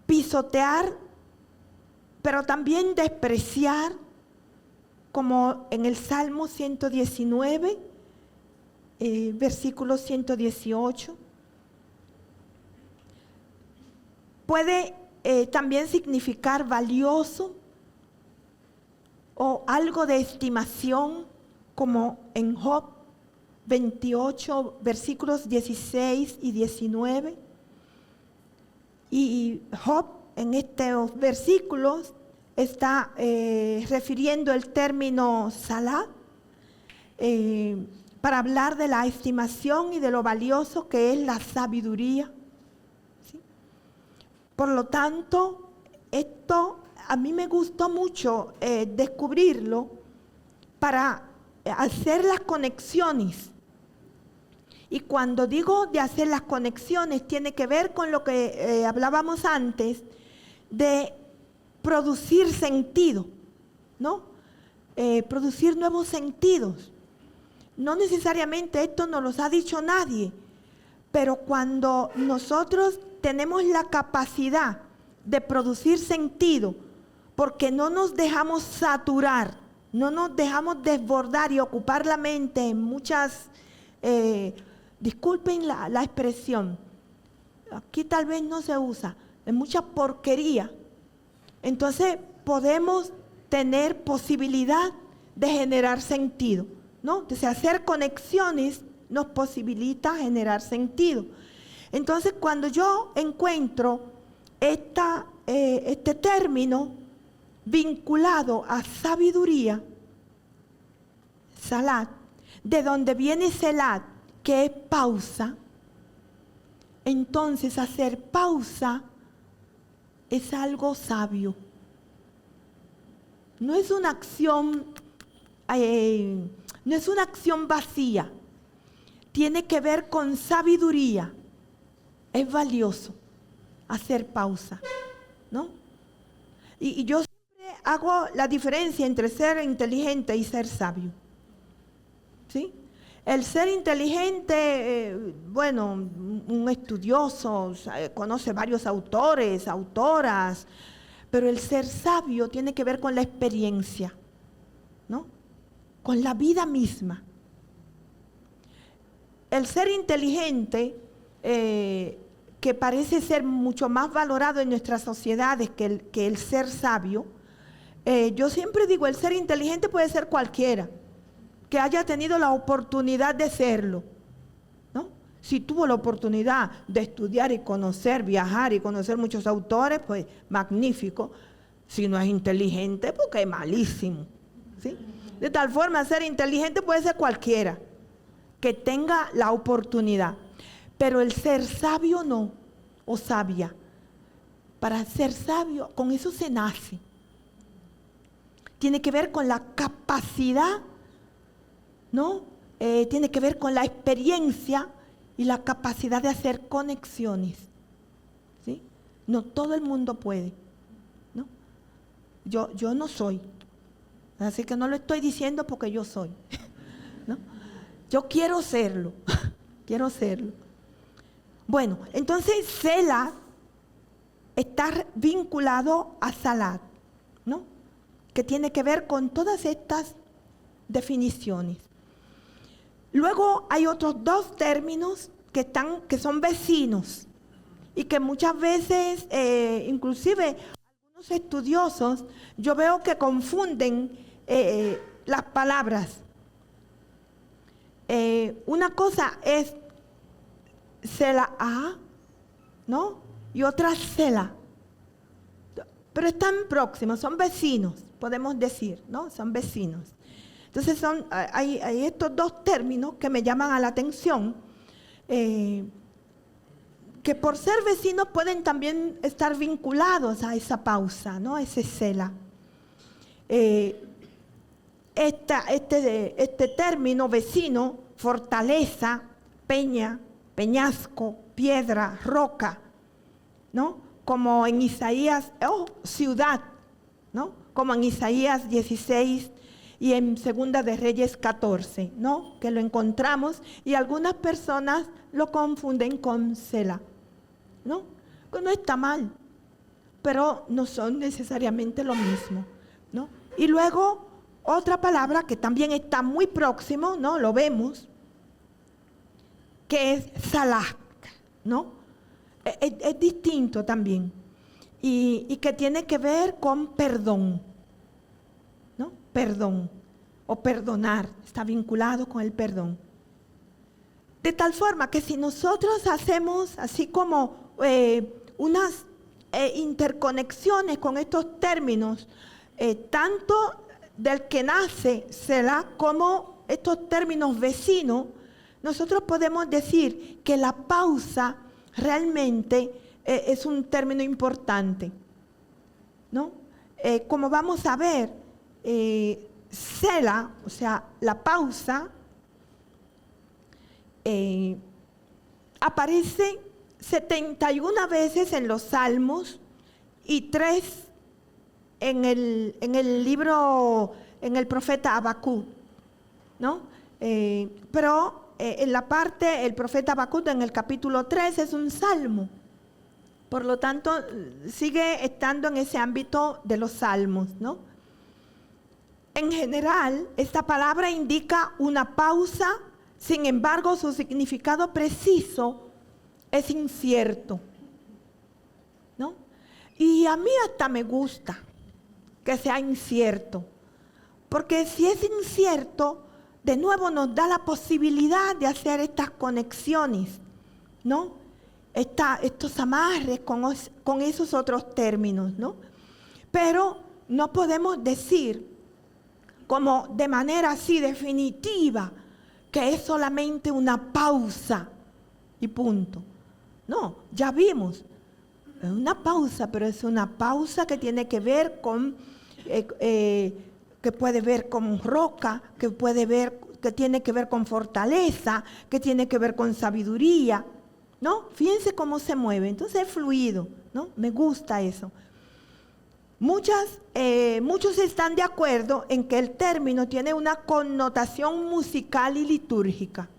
S3: Pisotear, pero también despreciar, como en el Salmo 119, versículo 118. Puede también significar valioso o algo de estimación, como en Job 28, versículos 16 y 19. Y Job en estos versículos está refiriendo el término Salah para hablar de la estimación y de lo valioso que es la sabiduría, ¿sí? Por lo tanto, esto a mí me gustó mucho descubrirlo para hacer las conexiones. Y cuando digo de hacer las conexiones, tiene que ver con lo que hablábamos antes, de producir sentido, ¿no? Producir nuevos sentidos. No necesariamente esto nos lo ha dicho nadie, pero cuando nosotros tenemos la capacidad de producir sentido, porque no nos dejamos saturar, no nos dejamos desbordar y ocupar la mente en muchas, disculpen la expresión, aquí tal vez no se usa, en mucha porquería, entonces podemos tener posibilidad de generar sentido, ¿no? Entonces hacer conexiones nos posibilita generar sentido. Entonces cuando yo encuentro este término vinculado a sabiduría, Salah, de donde viene Selah, que es pausa, entonces hacer pausa es algo sabio. No es una acción, no es una acción vacía. Tiene que ver con sabiduría. Es valioso hacer pausa, ¿no? Y yo siempre hago la diferencia entre ser inteligente y ser sabio, ¿sí? El ser inteligente, bueno, un estudioso, conoce varios autores, autoras, pero el ser sabio tiene que ver con la experiencia, ¿no? Con la vida misma. El ser inteligente, que parece ser mucho más valorado en nuestras sociedades que el ser sabio, Yo siempre digo, el ser inteligente puede ser cualquiera que haya tenido la oportunidad de serlo, ¿no? Si tuvo la oportunidad de estudiar y conocer, viajar y conocer muchos autores, pues magnífico. Si no es inteligente, porque es malísimo, ¿sí? De tal forma, ser inteligente puede ser cualquiera que tenga la oportunidad, pero el ser sabio no, o sabia. Para ser sabio, con eso se nace. Tiene que ver con la capacidad, ¿no? Tiene que ver con la experiencia y la capacidad de hacer conexiones, ¿sí? No todo el mundo puede, ¿no? Yo no soy, así que no lo estoy diciendo porque yo soy, ¿no? Yo quiero serlo, quiero serlo. Bueno, entonces Selah está vinculado a Salat, ¿no? Que tiene que ver con todas estas definiciones. Luego hay otros dos términos que son vecinos y que muchas veces, inclusive algunos estudiosos, yo veo que confunden las palabras. Una cosa es Selah, ¿no? Y otra Selah. Pero están próximos, son vecinos, podemos decir, ¿no? Son vecinos. Entonces hay estos dos términos que me llaman a la atención, que por ser vecinos pueden también estar vinculados a esa pausa, ¿no? A ese Selah. Este término vecino, fortaleza, peña, peñasco, piedra, roca, ¿no? Como en Isaías, ciudad, ¿no? Como en Isaías 16 y en Segunda de Reyes 14, ¿no? Que lo encontramos y algunas personas lo confunden con Selah, ¿no? Pues no está mal, pero no son necesariamente lo mismo, ¿no? Y luego otra palabra que también está muy próximo, ¿no? Lo vemos, que es Salah, ¿no? Es distinto también y que tiene que ver con perdón, ¿no? Perdón o perdonar, está vinculado con el perdón. De tal forma que si nosotros hacemos así como unas interconexiones con estos términos, tanto del que nace Selah como estos términos vecinos, nosotros podemos decir que la pausa realmente es un término importante, ¿no? Como vamos a ver, Selah, o sea, la pausa, aparece 71 veces en los Salmos y 3 en el libro, en el profeta Habacuc, ¿no? Pero en la parte, el profeta Habacuc en el capítulo 3 es un salmo. Por lo tanto, sigue estando en ese ámbito de los salmos, ¿no? En general, esta palabra indica una pausa, sin embargo, su significado preciso es incierto, ¿no? Y a mí hasta me gusta que sea incierto, porque si es incierto, de nuevo nos da la posibilidad de hacer estas conexiones, ¿no? Estos amarres con esos otros términos, ¿no? Pero no podemos decir como de manera así definitiva que es solamente una pausa y punto. No, ya vimos, es una pausa, pero es una pausa que tiene que ver con que puede ver con roca, que tiene que ver con fortaleza, que tiene que ver con sabiduría, ¿no? Fíjense cómo se mueve, entonces es fluido, ¿no? Me gusta eso. Muchos están de acuerdo en que el término tiene una connotación musical y litúrgica.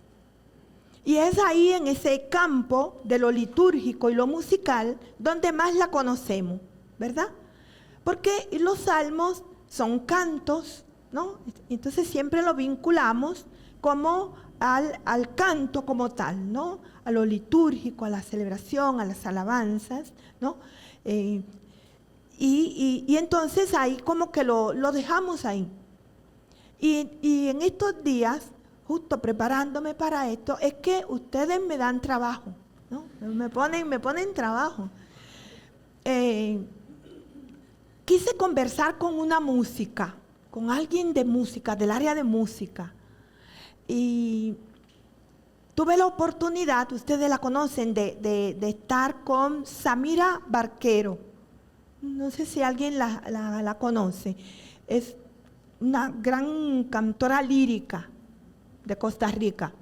S3: Y es ahí en ese campo de lo litúrgico y lo musical donde más la conocemos, ¿verdad? Porque los salmos son cantos, ¿no? Entonces siempre lo vinculamos como al canto como tal, ¿no? A lo litúrgico, a la celebración, a las alabanzas, ¿no? Y entonces ahí como que lo dejamos ahí. Y en estos días, justo preparándome para esto, es que ustedes me dan trabajo, ¿no? Me ponen trabajo. Quise conversar con una música, con alguien de música, del área de música. Y tuve la oportunidad, ustedes la conocen, de estar con Samira Barquero. No sé si alguien la conoce. Es una gran cantora lírica de Costa Rica.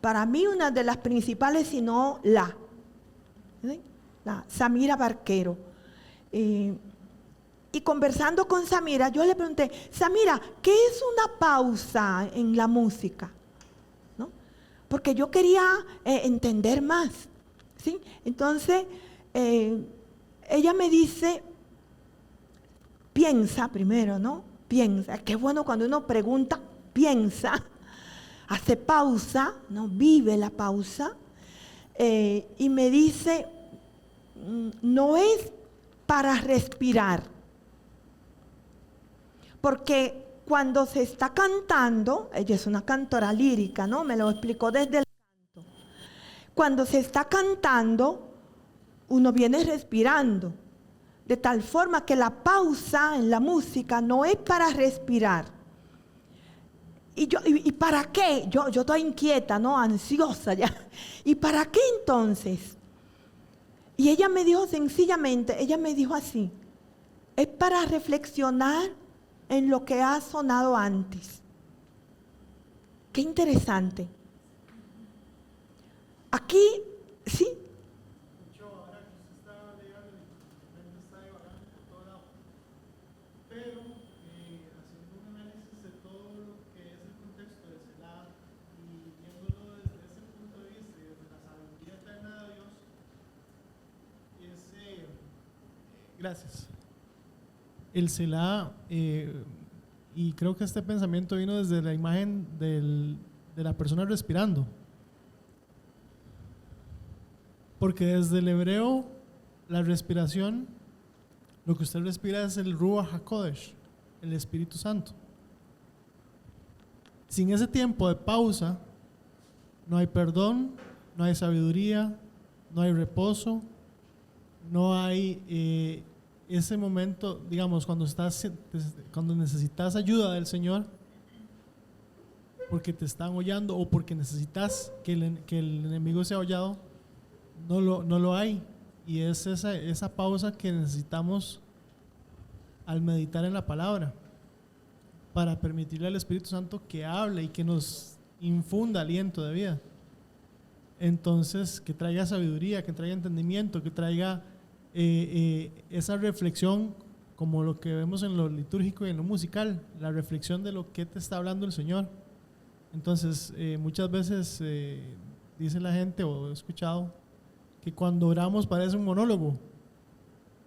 S3: Para mí una de las principales, si no la Samira Barquero. Y conversando con Samira, yo le pregunté, Samira, ¿qué es una pausa en la música? ¿No? Porque yo quería entender más, ¿sí? Entonces, ella me dice, piensa primero, ¿no? Piensa. Qué bueno cuando uno pregunta, piensa, hace pausa, ¿no? Vive la pausa. Y me dice, no es para respirar. Porque cuando se está cantando, ella es una cantora lírica, ¿no? Me lo explicó desde el canto. Cuando se está cantando, uno viene respirando. De tal forma que la pausa en la música no es para respirar. ¿Y para qué? Yo estoy inquieta, ¿no? Ansiosa ya. ¿Y para qué entonces? Y ella me dijo sencillamente, ella me dijo así, es para reflexionar en lo que ha sonado antes. Qué interesante. Aquí, ¿sí?
S6: Ahora que usted está leyendo, mi mente está divagando por todo lado. Pero haciendo un análisis de todo lo que es el contexto de Selah y viéndolo desde ese punto de vista y desde la sabiduría eterna de Dios, gracias. El Selah, y creo que este pensamiento vino desde la imagen de la persona respirando. Porque desde el hebreo, la respiración, lo que usted respira es el Ruach HaKodesh, el Espíritu Santo. Sin ese tiempo de pausa, no hay perdón, no hay sabiduría, no hay reposo, no hay ese momento, digamos, cuando necesitas ayuda del Señor, porque te están hollando o porque necesitas que el enemigo sea hollado, no lo hay. Y es esa pausa que necesitamos al meditar en la palabra, para permitirle al Espíritu Santo que hable y que nos infunda aliento de vida. Entonces, que traiga sabiduría, que traiga entendimiento, que traiga esa reflexión, como lo que vemos en lo litúrgico y en lo musical, la reflexión de lo que te está hablando el Señor. Entonces, muchas veces dice la gente, o he escuchado, que cuando oramos parece un monólogo.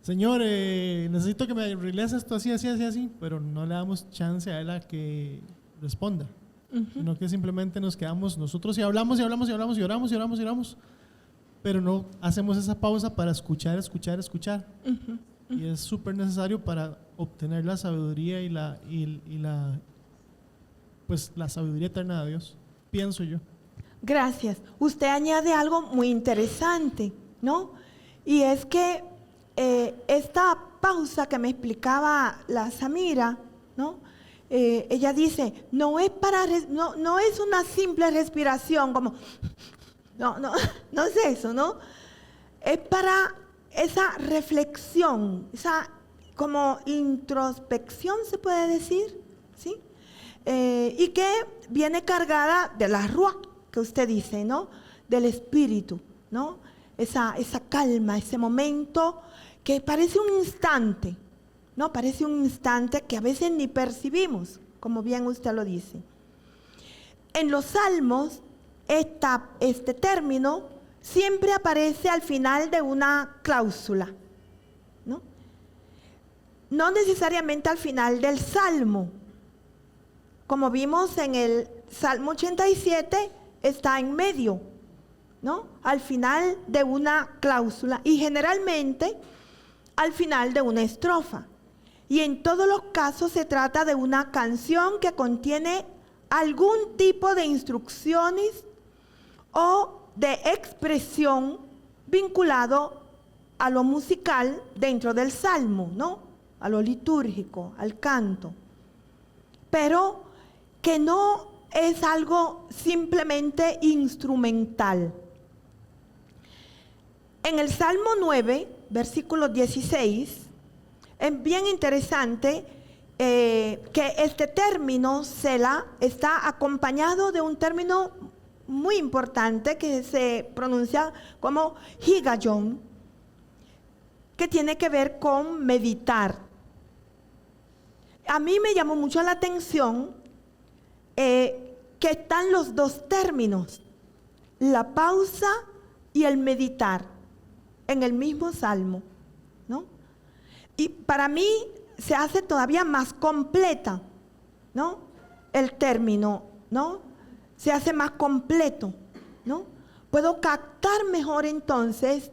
S6: Señor, necesito que me arregles esto así, así, así, así, pero no le damos chance a Él a que responda, sino que simplemente nos quedamos nosotros y hablamos y hablamos y hablamos y oramos y oramos y oramos, pero no hacemos esa pausa para escuchar. Y es súper necesario para obtener la sabiduría y la sabiduría eterna de Dios, pienso yo.
S3: Gracias. Usted añade algo muy interesante, ¿no? Y es que esta pausa que me explicaba la Samira, ¿no? Ella dice, no es una simple respiración, como, no es eso, ¿no? Es para esa reflexión, esa como introspección, se puede decir, ¿sí? Y que viene cargada de la ruach, que usted dice, ¿no? Del espíritu, ¿no? Esa calma, ese momento que parece un instante, ¿no? Parece un instante que a veces ni percibimos, como bien usted lo dice. En los salmos, este término siempre aparece al final de una cláusula, ¿no? No necesariamente al final del salmo. Como vimos en el Salmo 87, está en medio, ¿no? Al final de una cláusula. Y generalmente al final de una estrofa. Y en todos los casos se trata de una canción que contiene algún tipo de instrucciones o de expresión vinculado a lo musical dentro del salmo, ¿no? A lo litúrgico, al canto. Pero que no es algo simplemente instrumental. En el Salmo 9, versículo 16, es bien interesante que este término, Selah, está acompañado de un término muy importante que se pronuncia como higayon, que tiene que ver con meditar. A mí me llamó mucho la atención que están los dos términos, la pausa y el meditar, en el mismo salmo, ¿no? Y para mí se hace todavía más completa, ¿no? El término, ¿no? Se hace más completo, ¿no? Puedo captar mejor entonces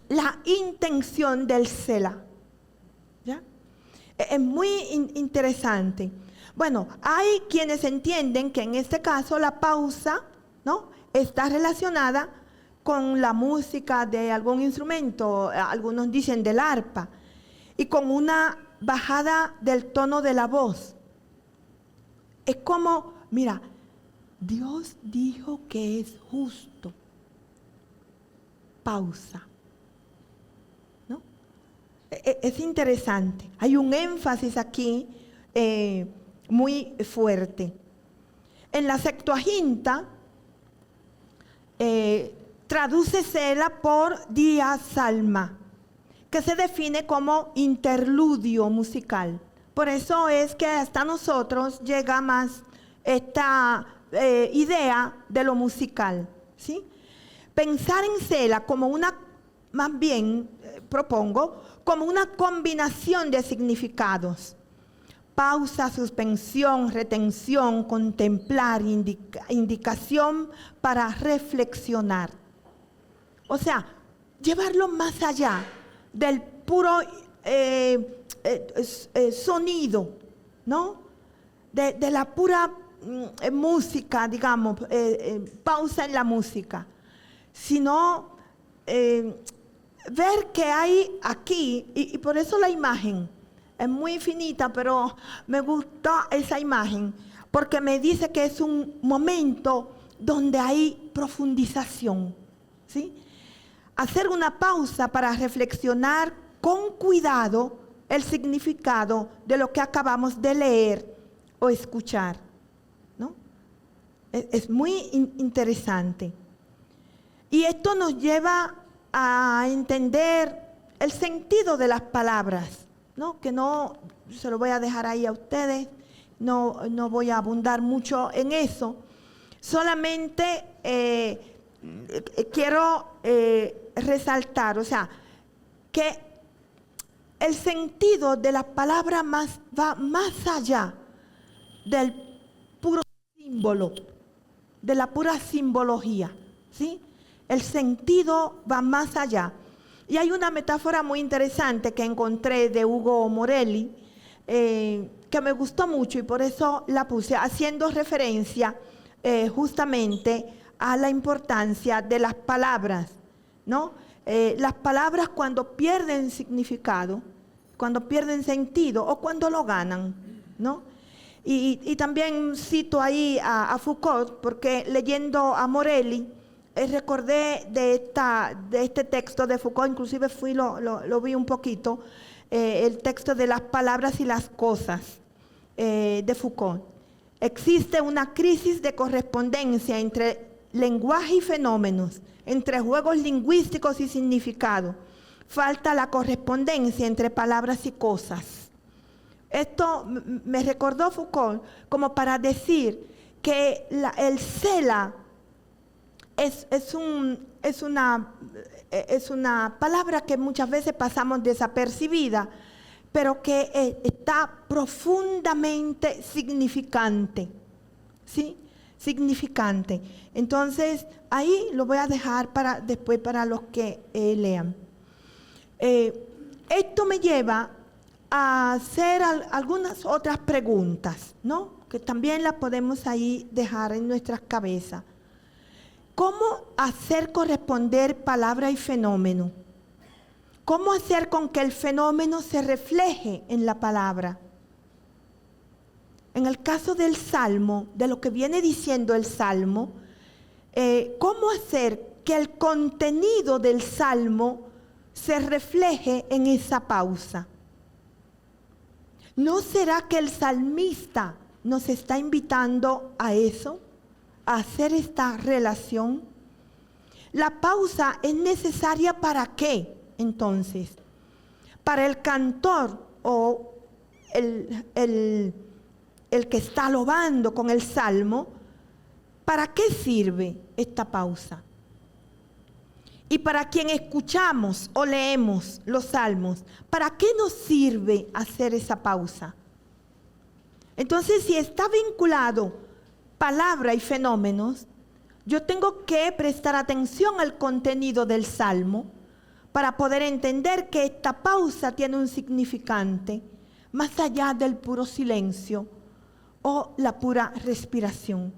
S3: la intención del Selah, ¿ya? Es muy interesante. Bueno, hay quienes entienden que en este caso la pausa, ¿no?, está relacionada con la música de algún instrumento, algunos dicen del arpa, y con una bajada del tono de la voz. Es como, mira, Dios dijo que es justo. Pausa. ¿No? Es interesante. Hay un énfasis aquí muy fuerte. En la Septuaginta traduce Selah por diasalma, que se define como interludio musical. Por eso es que hasta nosotros llega más esta idea de lo musical, ¿sí? Pensar en Selah como una, más bien propongo, como una combinación de significados. Pausa, suspensión, retención, contemplar, indicación para reflexionar. O sea, llevarlo más allá del puro sonido, ¿no? De la pura música, digamos, pausa en la música, sino ver que hay aquí, y por eso la imagen es muy finita, pero me gustó esa imagen, porque me dice que es un momento donde hay profundización, ¿sí? Hacer una pausa para reflexionar con cuidado el significado de lo que acabamos de leer o escuchar, ¿no? Es muy interesante. Y esto nos lleva a entender el sentido de las palabras, ¿no? Que no, se lo voy a dejar ahí a ustedes, no voy a abundar mucho en eso. Solamente quiero resaltar, o sea, que el sentido de la palabra va más allá del puro símbolo, de la pura simbología, ¿sí? El sentido va más allá. Y hay una metáfora muy interesante que encontré de Hugo Morelli, que me gustó mucho y por eso la puse, haciendo referencia justamente a la importancia de las palabras, ¿no? Las palabras cuando pierden significado, cuando pierden sentido o cuando lo ganan, ¿no? Y también cito ahí a Foucault, porque leyendo a Morelli, recordé de este texto de Foucault, inclusive lo vi un poquito, el texto de las palabras y las cosas de Foucault. Existe una crisis de correspondencia entre lenguaje y fenómenos, entre juegos lingüísticos y significado. Falta la correspondencia entre palabras y cosas. Esto me recordó Foucault como para decir que el Selah es una palabra que muchas veces pasamos desapercibida, pero que está profundamente significante, ¿sí? Significante. Entonces, ahí lo voy a dejar después para los que lean. Esto me lleva a hacer algunas otras preguntas, ¿no? Que también las podemos ahí dejar en nuestras cabezas. ¿Cómo hacer corresponder palabra y fenómeno? ¿Cómo hacer con que el fenómeno se refleje en la palabra? En el caso del Salmo, de lo que viene diciendo el Salmo, ¿cómo hacer que el contenido del Salmo se refleje en esa pausa? ¿No será que el salmista nos está invitando a eso, a hacer esta relación? La pausa es necesaria ¿para qué? Entonces, para el cantor o el que está alabando con el salmo, ¿para qué sirve esta pausa? Y para quien escuchamos o leemos los salmos, ¿para qué nos sirve hacer esa pausa? Entonces, si está vinculado palabra y fenómenos, yo tengo que prestar atención al contenido del salmo para poder entender que esta pausa tiene un significante más allá del puro silencio o la pura respiración.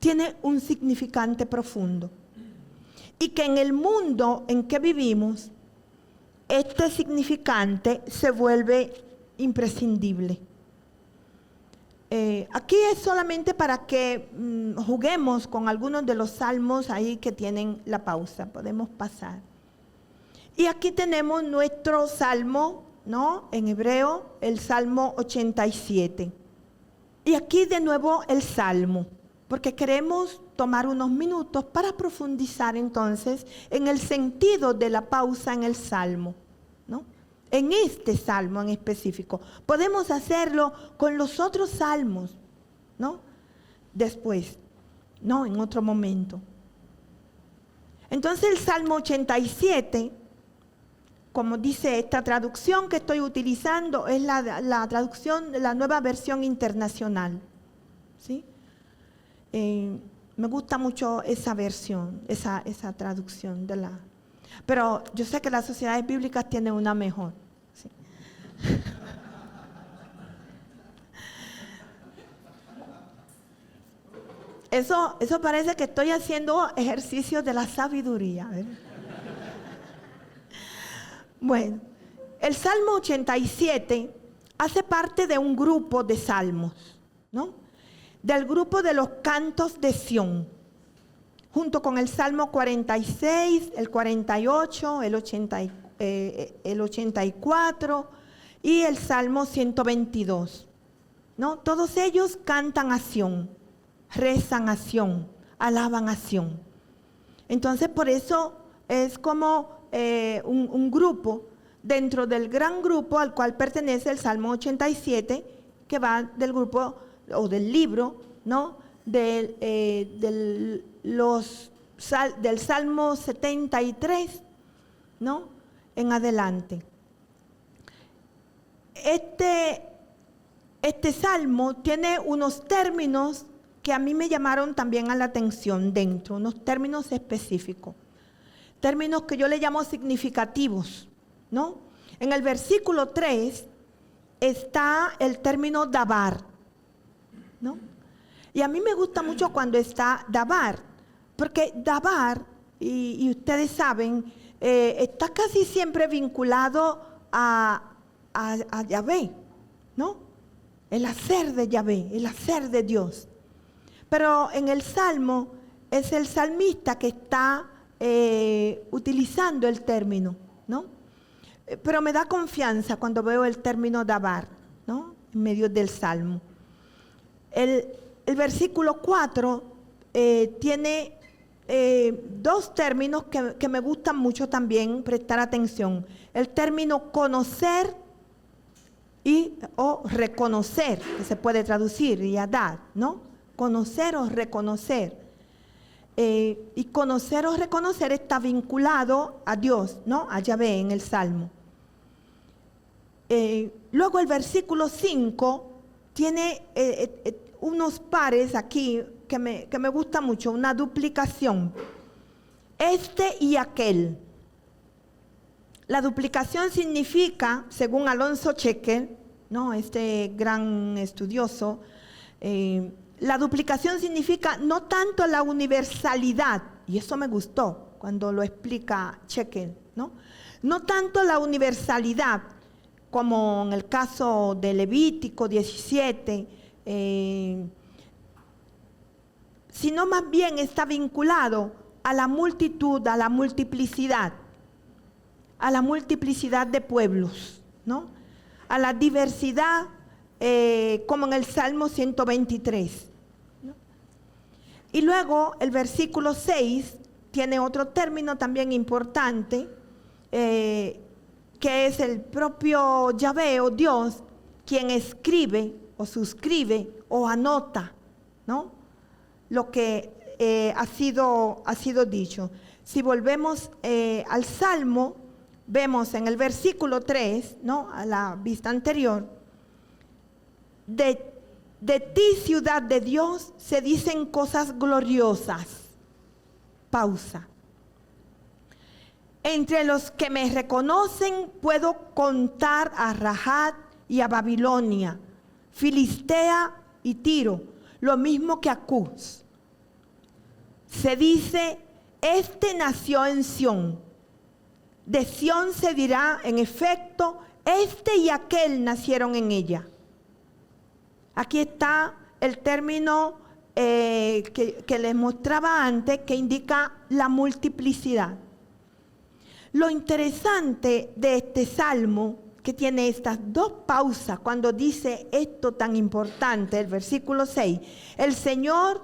S3: Tiene un significante profundo. Y que en el mundo en que vivimos, este significante se vuelve imprescindible. Aquí es solamente para que juguemos con algunos de los salmos ahí que tienen la pausa. Podemos pasar. Y aquí tenemos nuestro salmo, ¿no? En hebreo, el Salmo 87. Y aquí de nuevo el salmo, porque queremos tomar unos minutos para profundizar entonces en el sentido de la pausa en el salmo, ¿no? En este salmo en específico. Podemos hacerlo con los otros salmos, ¿no? Después, ¿no? En otro momento. Entonces el Salmo 87, como dice esta traducción que estoy utilizando, es la traducción de la Nueva Versión Internacional, ¿sí? Me gusta mucho esa versión, esa traducción de la... Pero yo sé que las sociedades bíblicas tienen una mejor. ¿Sí? Eso parece que estoy haciendo ejercicios de la sabiduría. ¿Verdad? Bueno, el Salmo 87 hace parte de un grupo de salmos, ¿no? Del grupo de los cantos de Sión, junto con el Salmo 46, el 48, el 84 y el Salmo 122, ¿no? Todos ellos cantan a Sión, rezan a Sión, alaban a Sión. Entonces, por eso es como un grupo dentro del gran grupo al cual pertenece el Salmo 87, que va del grupo o del libro, ¿no? Del Salmo 73, ¿no? En adelante. Este salmo tiene unos términos que a mí me llamaron también a la atención dentro, unos términos específicos. Términos que yo le llamo significativos, ¿no? En el versículo 3 está el término dabar, ¿no? Y a mí me gusta mucho cuando está dabar, porque dabar, y ustedes saben, está casi siempre vinculado a Yahvé, ¿no? El hacer de Yahvé, el hacer de Dios. Pero en el Salmo es el salmista que está utilizando el término, ¿no? Pero me da confianza cuando veo el término dabar, ¿no? En medio del Salmo. El versículo 4 tiene dos términos que me gustan mucho también prestar atención. El término conocer o reconocer, que se puede traducir, yadad, ¿no? Conocer o reconocer. Y conocer o reconocer está vinculado a Dios, ¿no? A Yahvé en el Salmo. Luego el versículo 5 tiene unos pares aquí que me gusta mucho, una duplicación. Este y aquel. La duplicación significa, según Alonso Checker, ¿no?, este gran estudioso, la duplicación significa no tanto la universalidad, y eso me gustó cuando lo explica Checker, no tanto la universalidad, como en el caso de Levítico 17, sino más bien está vinculado a la multitud, a la multiplicidad de pueblos, ¿no?, a la diversidad, como en el Salmo 123. ¿no? Y luego el versículo 6 tiene otro término también importante, que es el propio Yahvé o Dios quien escribe o suscribe o anota, ¿no?, lo que ha sido dicho. Si volvemos al Salmo, vemos en el versículo 3, ¿no?, a la vista anterior, de ti, ciudad de Dios, se dicen cosas gloriosas. Pausa. Entre los que me reconocen puedo contar a Rahat y a Babilonia, Filistea y Tiro, lo mismo que a Cus. Se dice, este nació en Sión. De Sión se dirá, en efecto, este y aquel nacieron en ella. Aquí está el término que les mostraba antes, que indica la multiplicidad. Lo interesante de este salmo, que tiene estas dos pausas, cuando dice esto tan importante, el versículo 6, el Señor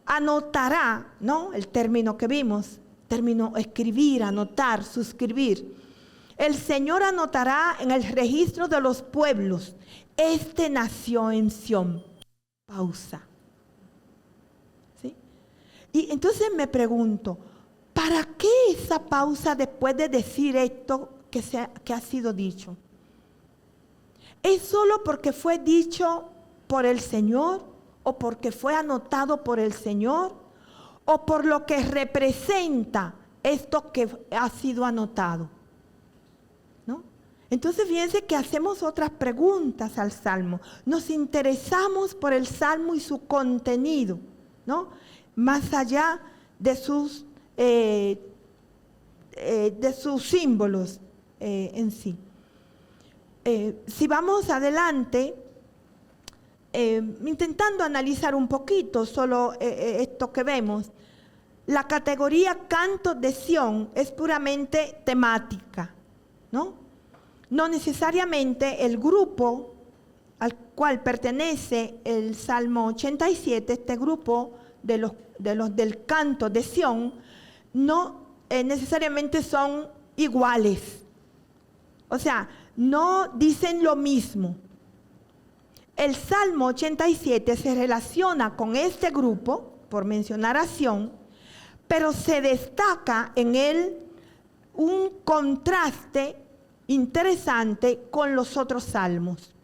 S3: anotará, ¿no?, el término que vimos, término escribir, anotar, suscribir. El Señor anotará en el registro de los pueblos, este nació en Sión. Pausa. ¿Sí? Y entonces me pregunto, ¿para qué esa pausa después de decir esto que ha sido dicho? ¿Es solo porque fue dicho por el Señor o porque fue anotado por el Señor o por lo que representa esto que ha sido anotado? ¿No? Entonces fíjense que hacemos otras preguntas al Salmo. Nos interesamos por el Salmo y su contenido, ¿no?, más allá de sus símbolos en sí. Si vamos adelante, intentando analizar un poquito solo esto que vemos, la categoría cantos de Sión es puramente temática, ¿no? No necesariamente el grupo al cual pertenece el Salmo 87, este grupo de los del canto de Sión, no necesariamente son iguales. O sea, no dicen lo mismo. El Salmo 87 se relaciona con este grupo, por mencionar a Sión, pero se destaca en él un contraste interesante con los otros salmos.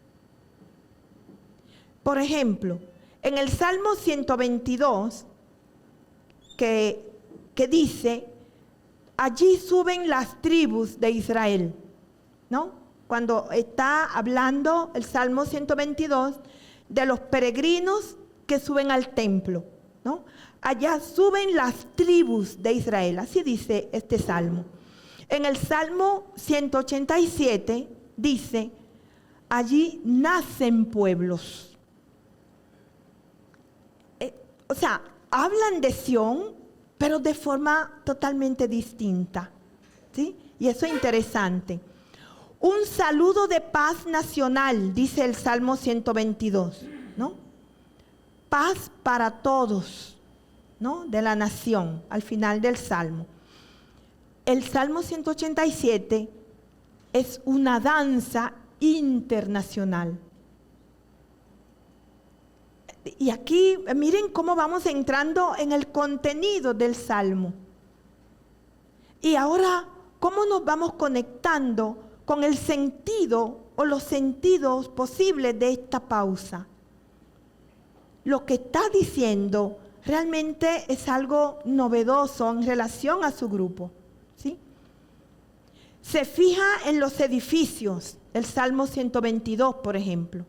S3: Por ejemplo, en el Salmo 122, que dice, allí suben las tribus de Israel, ¿no? Cuando está hablando el Salmo 122 de los peregrinos que suben al templo, ¿no? Allá suben las tribus de Israel, así dice este salmo. En el Salmo 187 dice, allí nacen pueblos. O sea, hablan de Sión, pero de forma totalmente distinta, ¿sí? Y eso es interesante. Un saludo de paz nacional, dice el Salmo 122, ¿no? Paz para todos, ¿no?, de la nación, al final del Salmo. El Salmo 187 es una danza internacional. Y aquí miren cómo vamos entrando en el contenido del Salmo. Y ahora, ¿cómo nos vamos conectando con el sentido o los sentidos posibles de esta pausa? Lo que está diciendo realmente es algo novedoso en relación a su grupo, ¿sí? Se fija en los edificios, el Salmo 122, por ejemplo.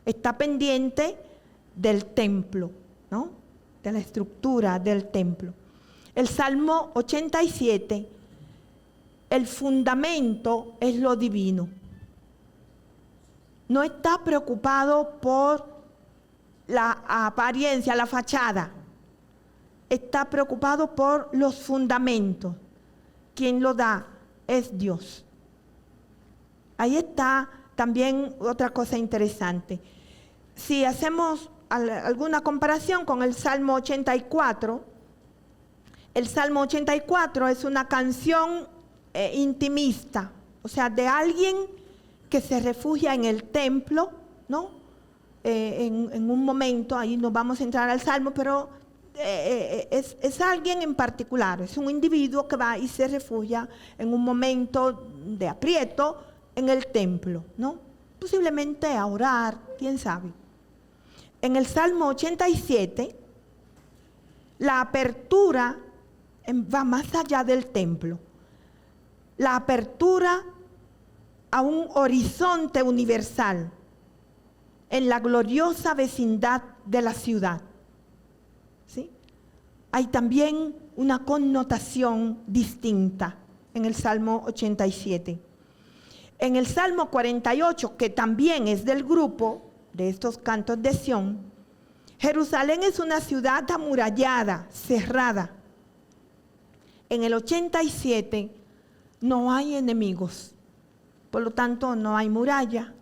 S3: Está pendiente del templo, ¿no? De la estructura del templo. El Salmo 87, el fundamento es lo divino. No está preocupado por la apariencia, la fachada. Está preocupado por los fundamentos. Quien lo da es Dios. Ahí está también otra cosa interesante. Si hacemos alguna comparación con el Salmo 84, el Salmo 84 es una canción intimista, o sea, de alguien que se refugia en el templo, ¿no? En un momento, ahí no vamos a entrar al Salmo, pero es alguien en particular, es un individuo que va y se refugia en un momento de aprieto en el templo, ¿no? Posiblemente a orar, quién sabe. En el Salmo 87, la apertura va más allá del templo. La apertura a un horizonte universal en la gloriosa vecindad de la ciudad. ¿Sí? Hay también una connotación distinta en el Salmo 87. En el Salmo 48, que también es del grupo de estos cantos de Sión, Jerusalén es una ciudad amurallada, cerrada. En el 87 no hay enemigos, por lo tanto no hay muralla.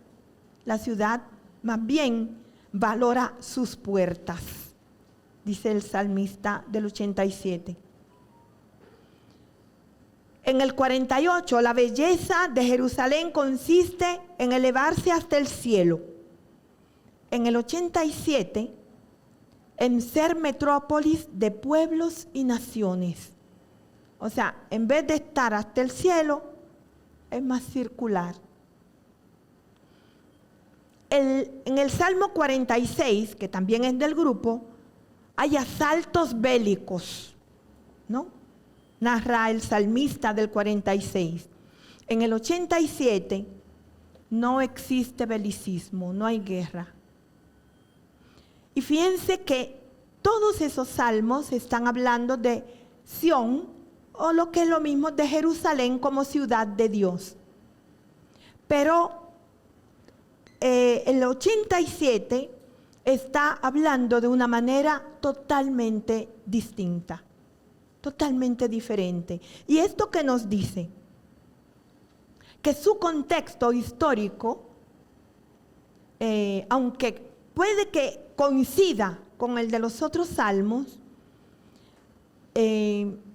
S3: La ciudad más bien valora sus puertas, dice el salmista del 87. En el 48, la belleza de Jerusalén consiste en elevarse hasta el cielo. En el 87, en ser metrópolis de pueblos y naciones. O sea, en vez de estar hasta el cielo, es más circular. En el Salmo 46, que también es del grupo, hay asaltos bélicos, ¿no? Narra el salmista del 46. En el 87 no existe belicismo, no hay guerra. Y fíjense que todos esos salmos están hablando de Sión, o lo que es lo mismo de Jerusalén como ciudad de Dios. Pero el 87 está hablando de una manera totalmente distinta, totalmente diferente. ¿Y esto qué nos dice? Que su contexto histórico, aunque puede que coincida con el de los otros salmos,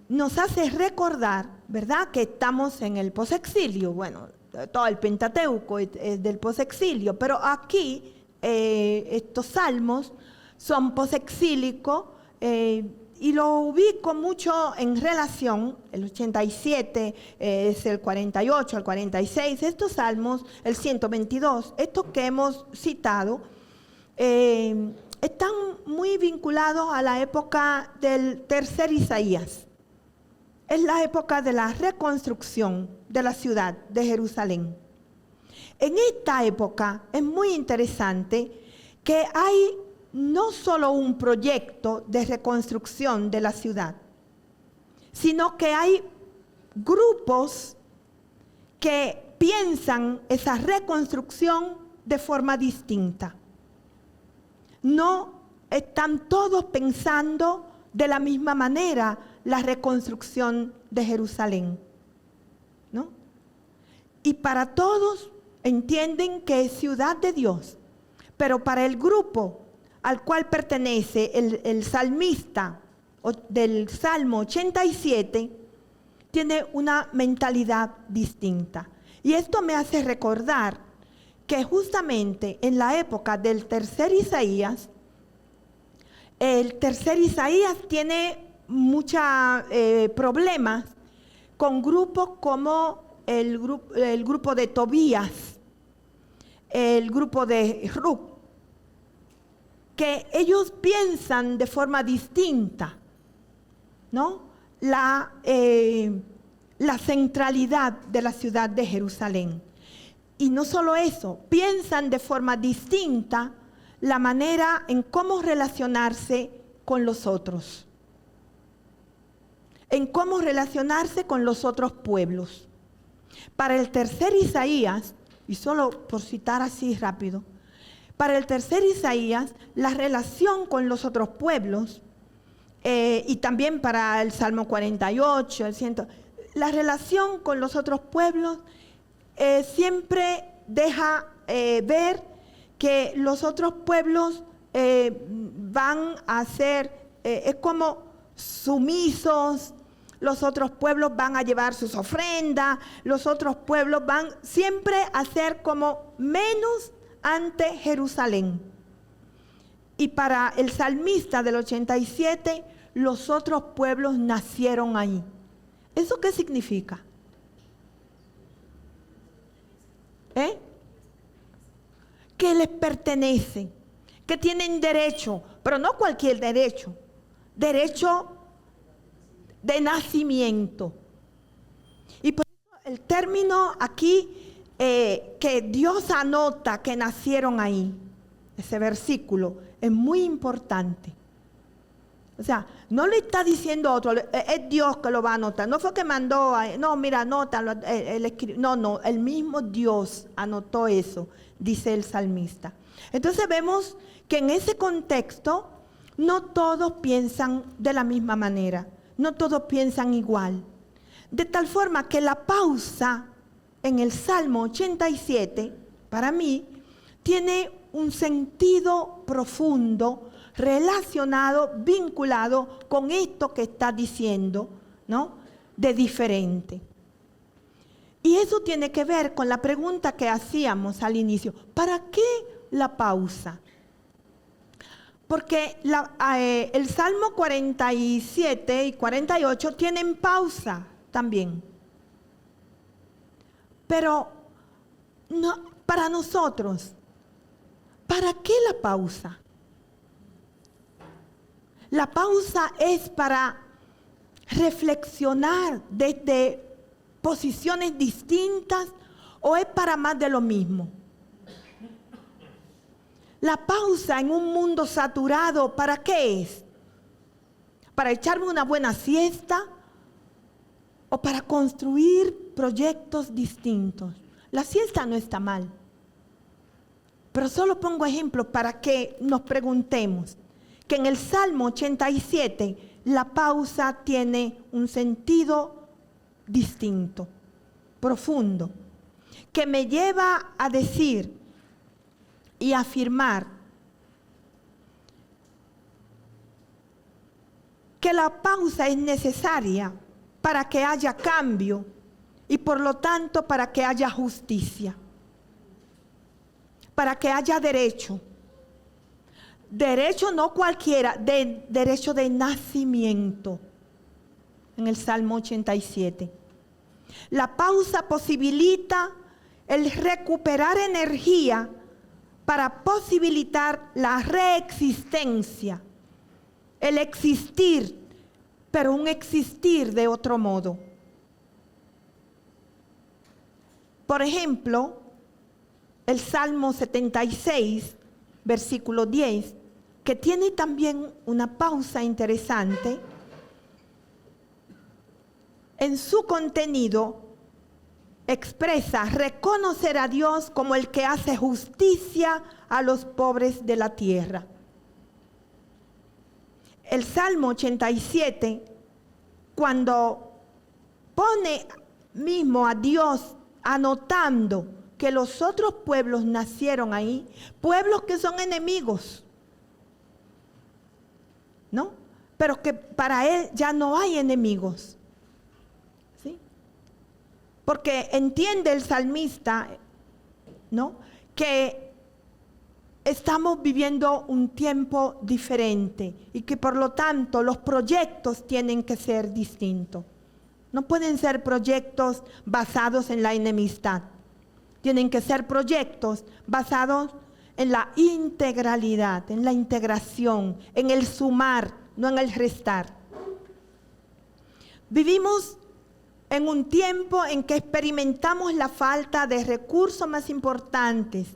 S3: nos hace recordar, ¿verdad?, que estamos en el posexilio. Bueno, todo el Pentateuco es del posexilio, pero aquí estos salmos son posexílicos y lo ubico mucho en relación, el 87 es el 48, el 46, estos salmos, el 122, estos que hemos citado, están muy vinculados a la época del tercer Isaías. Es la época de la reconstrucción de la ciudad de Jerusalén. En esta época es muy interesante que hay no solo un proyecto de reconstrucción de la ciudad, sino que hay grupos que piensan esa reconstrucción de forma distinta. No están todos pensando de la misma manera la reconstrucción de Jerusalén, ¿no? Y para todos entienden que es ciudad de Dios, pero para el grupo al cual pertenece el salmista del Salmo 87, tiene una mentalidad distinta. Y esto me hace recordar que justamente en la época del tercer Isaías, el tercer Isaías tiene muchos problemas con grupos como el grupo de Tobías, el grupo de Ruc, que ellos piensan de forma distinta, ¿no? La la centralidad de la ciudad de Jerusalén. Y no solo eso, piensan de forma distinta la manera en cómo relacionarse con los otros, en cómo relacionarse con los otros pueblos. Para el tercer Isaías, y solo por citar así rápido, para el tercer Isaías, la relación con los otros pueblos, y también para el Salmo 48, el 100, la relación con los otros pueblos siempre deja ver que los otros pueblos van a ser, es como sumisos, los otros pueblos van a llevar sus ofrendas, los otros pueblos van siempre a ser como menos ante Jerusalén. Y para el salmista del 87, los otros pueblos nacieron ahí. ¿Eso qué significa? Que les pertenecen, que tienen derecho, pero no cualquier derecho, derecho de nacimiento. Y por eso el término aquí que Dios anota que nacieron ahí, ese versículo, es muy importante. O sea, no le está diciendo a otro, es Dios que lo va a anotar. No fue que mandó, no, mira, anótalo, él escribió. No, el mismo Dios anotó eso, dice el salmista. Entonces vemos que en ese contexto no todos piensan de la misma manera, no todos piensan igual. De tal forma que la pausa en el Salmo 87, para mí, tiene un sentido profundo, relacionado, vinculado con esto que está diciendo, ¿no? De diferente. Y eso tiene que ver con la pregunta que hacíamos al inicio. ¿Para qué la pausa? Porque el Salmo 47 y 48 tienen pausa también. Pero no, para nosotros, ¿para qué la pausa? La pausa es para reflexionar desde posiciones distintas o es para más de lo mismo. La pausa en un mundo saturado, ¿para qué es? ¿Para echarme una buena siesta o para construir proyectos distintos? La siesta no está mal, pero solo pongo ejemplos para que nos preguntemos que en el Salmo 87 la pausa tiene un sentido distinto, profundo, que me lleva a decir y afirmar que la pausa es necesaria para que haya cambio y por lo tanto para que haya justicia, para que haya derecho. Derecho no cualquiera, derecho de nacimiento, en el Salmo 87. La pausa posibilita el recuperar energía para posibilitar la reexistencia, el existir, pero un existir de otro modo. Por ejemplo, el Salmo 76, versículo 10, que tiene también una pausa interesante. En su contenido expresa reconocer a Dios como el que hace justicia a los pobres de la tierra. El Salmo 87, cuando pone mismo a Dios anotando que los otros pueblos nacieron ahí, pueblos que son enemigos, ¿no? Pero que para él ya no hay enemigos, ¿sí? Porque entiende el salmista, ¿no?, que estamos viviendo un tiempo diferente y que por lo tanto los proyectos tienen que ser distintos. No pueden ser proyectos basados en la enemistad. Tienen que ser proyectos basados en la integralidad, en la integración, en el sumar, no en el restar. Vivimos en un tiempo en que experimentamos la falta de recursos más importantes,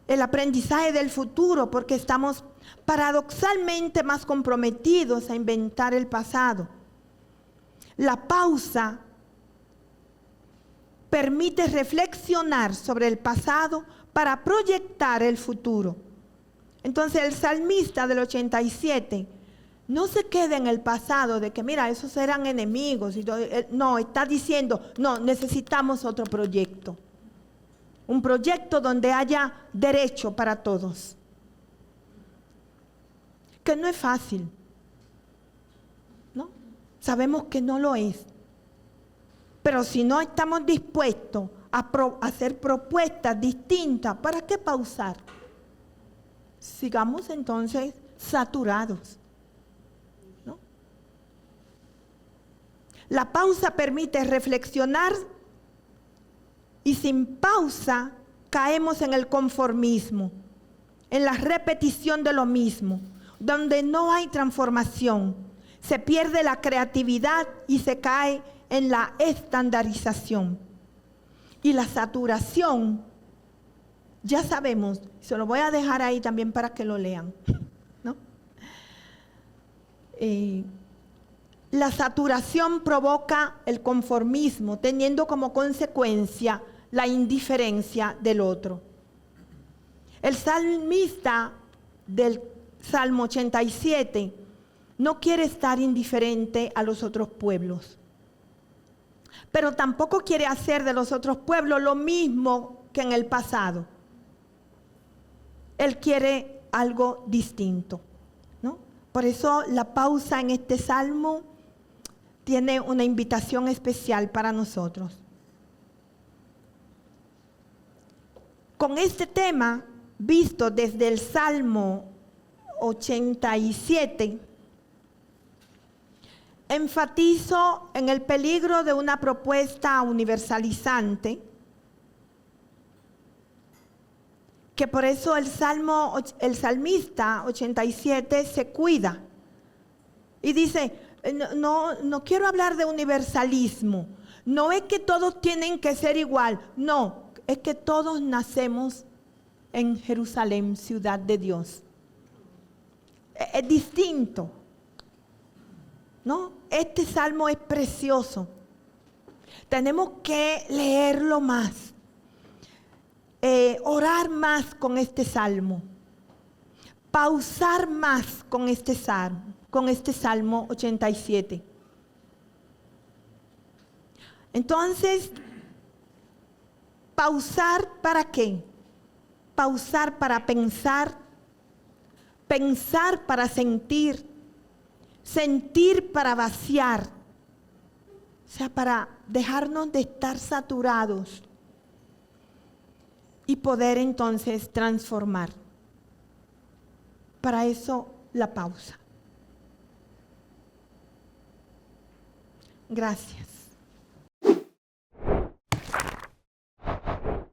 S3: el aprendizaje del futuro, porque estamos paradoxalmente más comprometidos a inventar el pasado. La pausa permite reflexionar sobre el pasado para proyectar el futuro. Entonces el salmista del 87 no se queda en el pasado de que mira, esos eran enemigos. No, está diciendo, no, necesitamos otro proyecto. Un proyecto donde haya derecho para todos. Que no es fácil, ¿no? Sabemos que no lo es. Pero si no estamos dispuestos a hacer propuestas distintas, ¿para qué pausar? Sigamos entonces saturados, ¿no? La pausa permite reflexionar y sin pausa caemos en el conformismo, en la repetición de lo mismo, donde no hay transformación. Se pierde la creatividad y se cae en la estandarización. Y la saturación, ya sabemos, se lo voy a dejar ahí también para que lo lean, ¿no? La saturación provoca el conformismo, teniendo como consecuencia la indiferencia del otro. El salmista del Salmo 87 no quiere estar indiferente a los otros pueblos, pero tampoco quiere hacer de los otros pueblos lo mismo que en el pasado. Él quiere algo distinto, ¿no? Por eso la pausa en este salmo tiene una invitación especial para nosotros. Con este tema, visto desde el Salmo 87, enfatizo en el peligro de una propuesta universalizante, que por eso el salmista 87 se cuida y dice, no quiero hablar de universalismo, no es que todos tienen que ser igual, no, es que todos nacemos en Jerusalén, ciudad de Dios. Es distinto, ¿no? Este salmo es precioso. Tenemos que leerlo más, orar más con este salmo, pausar más con este salmo 87. Entonces, ¿pausar para qué? Pausar para pensar, pensar para sentir, sentir para vaciar, o sea, para dejarnos de estar saturados y poder entonces transformar. Para eso la pausa. Gracias.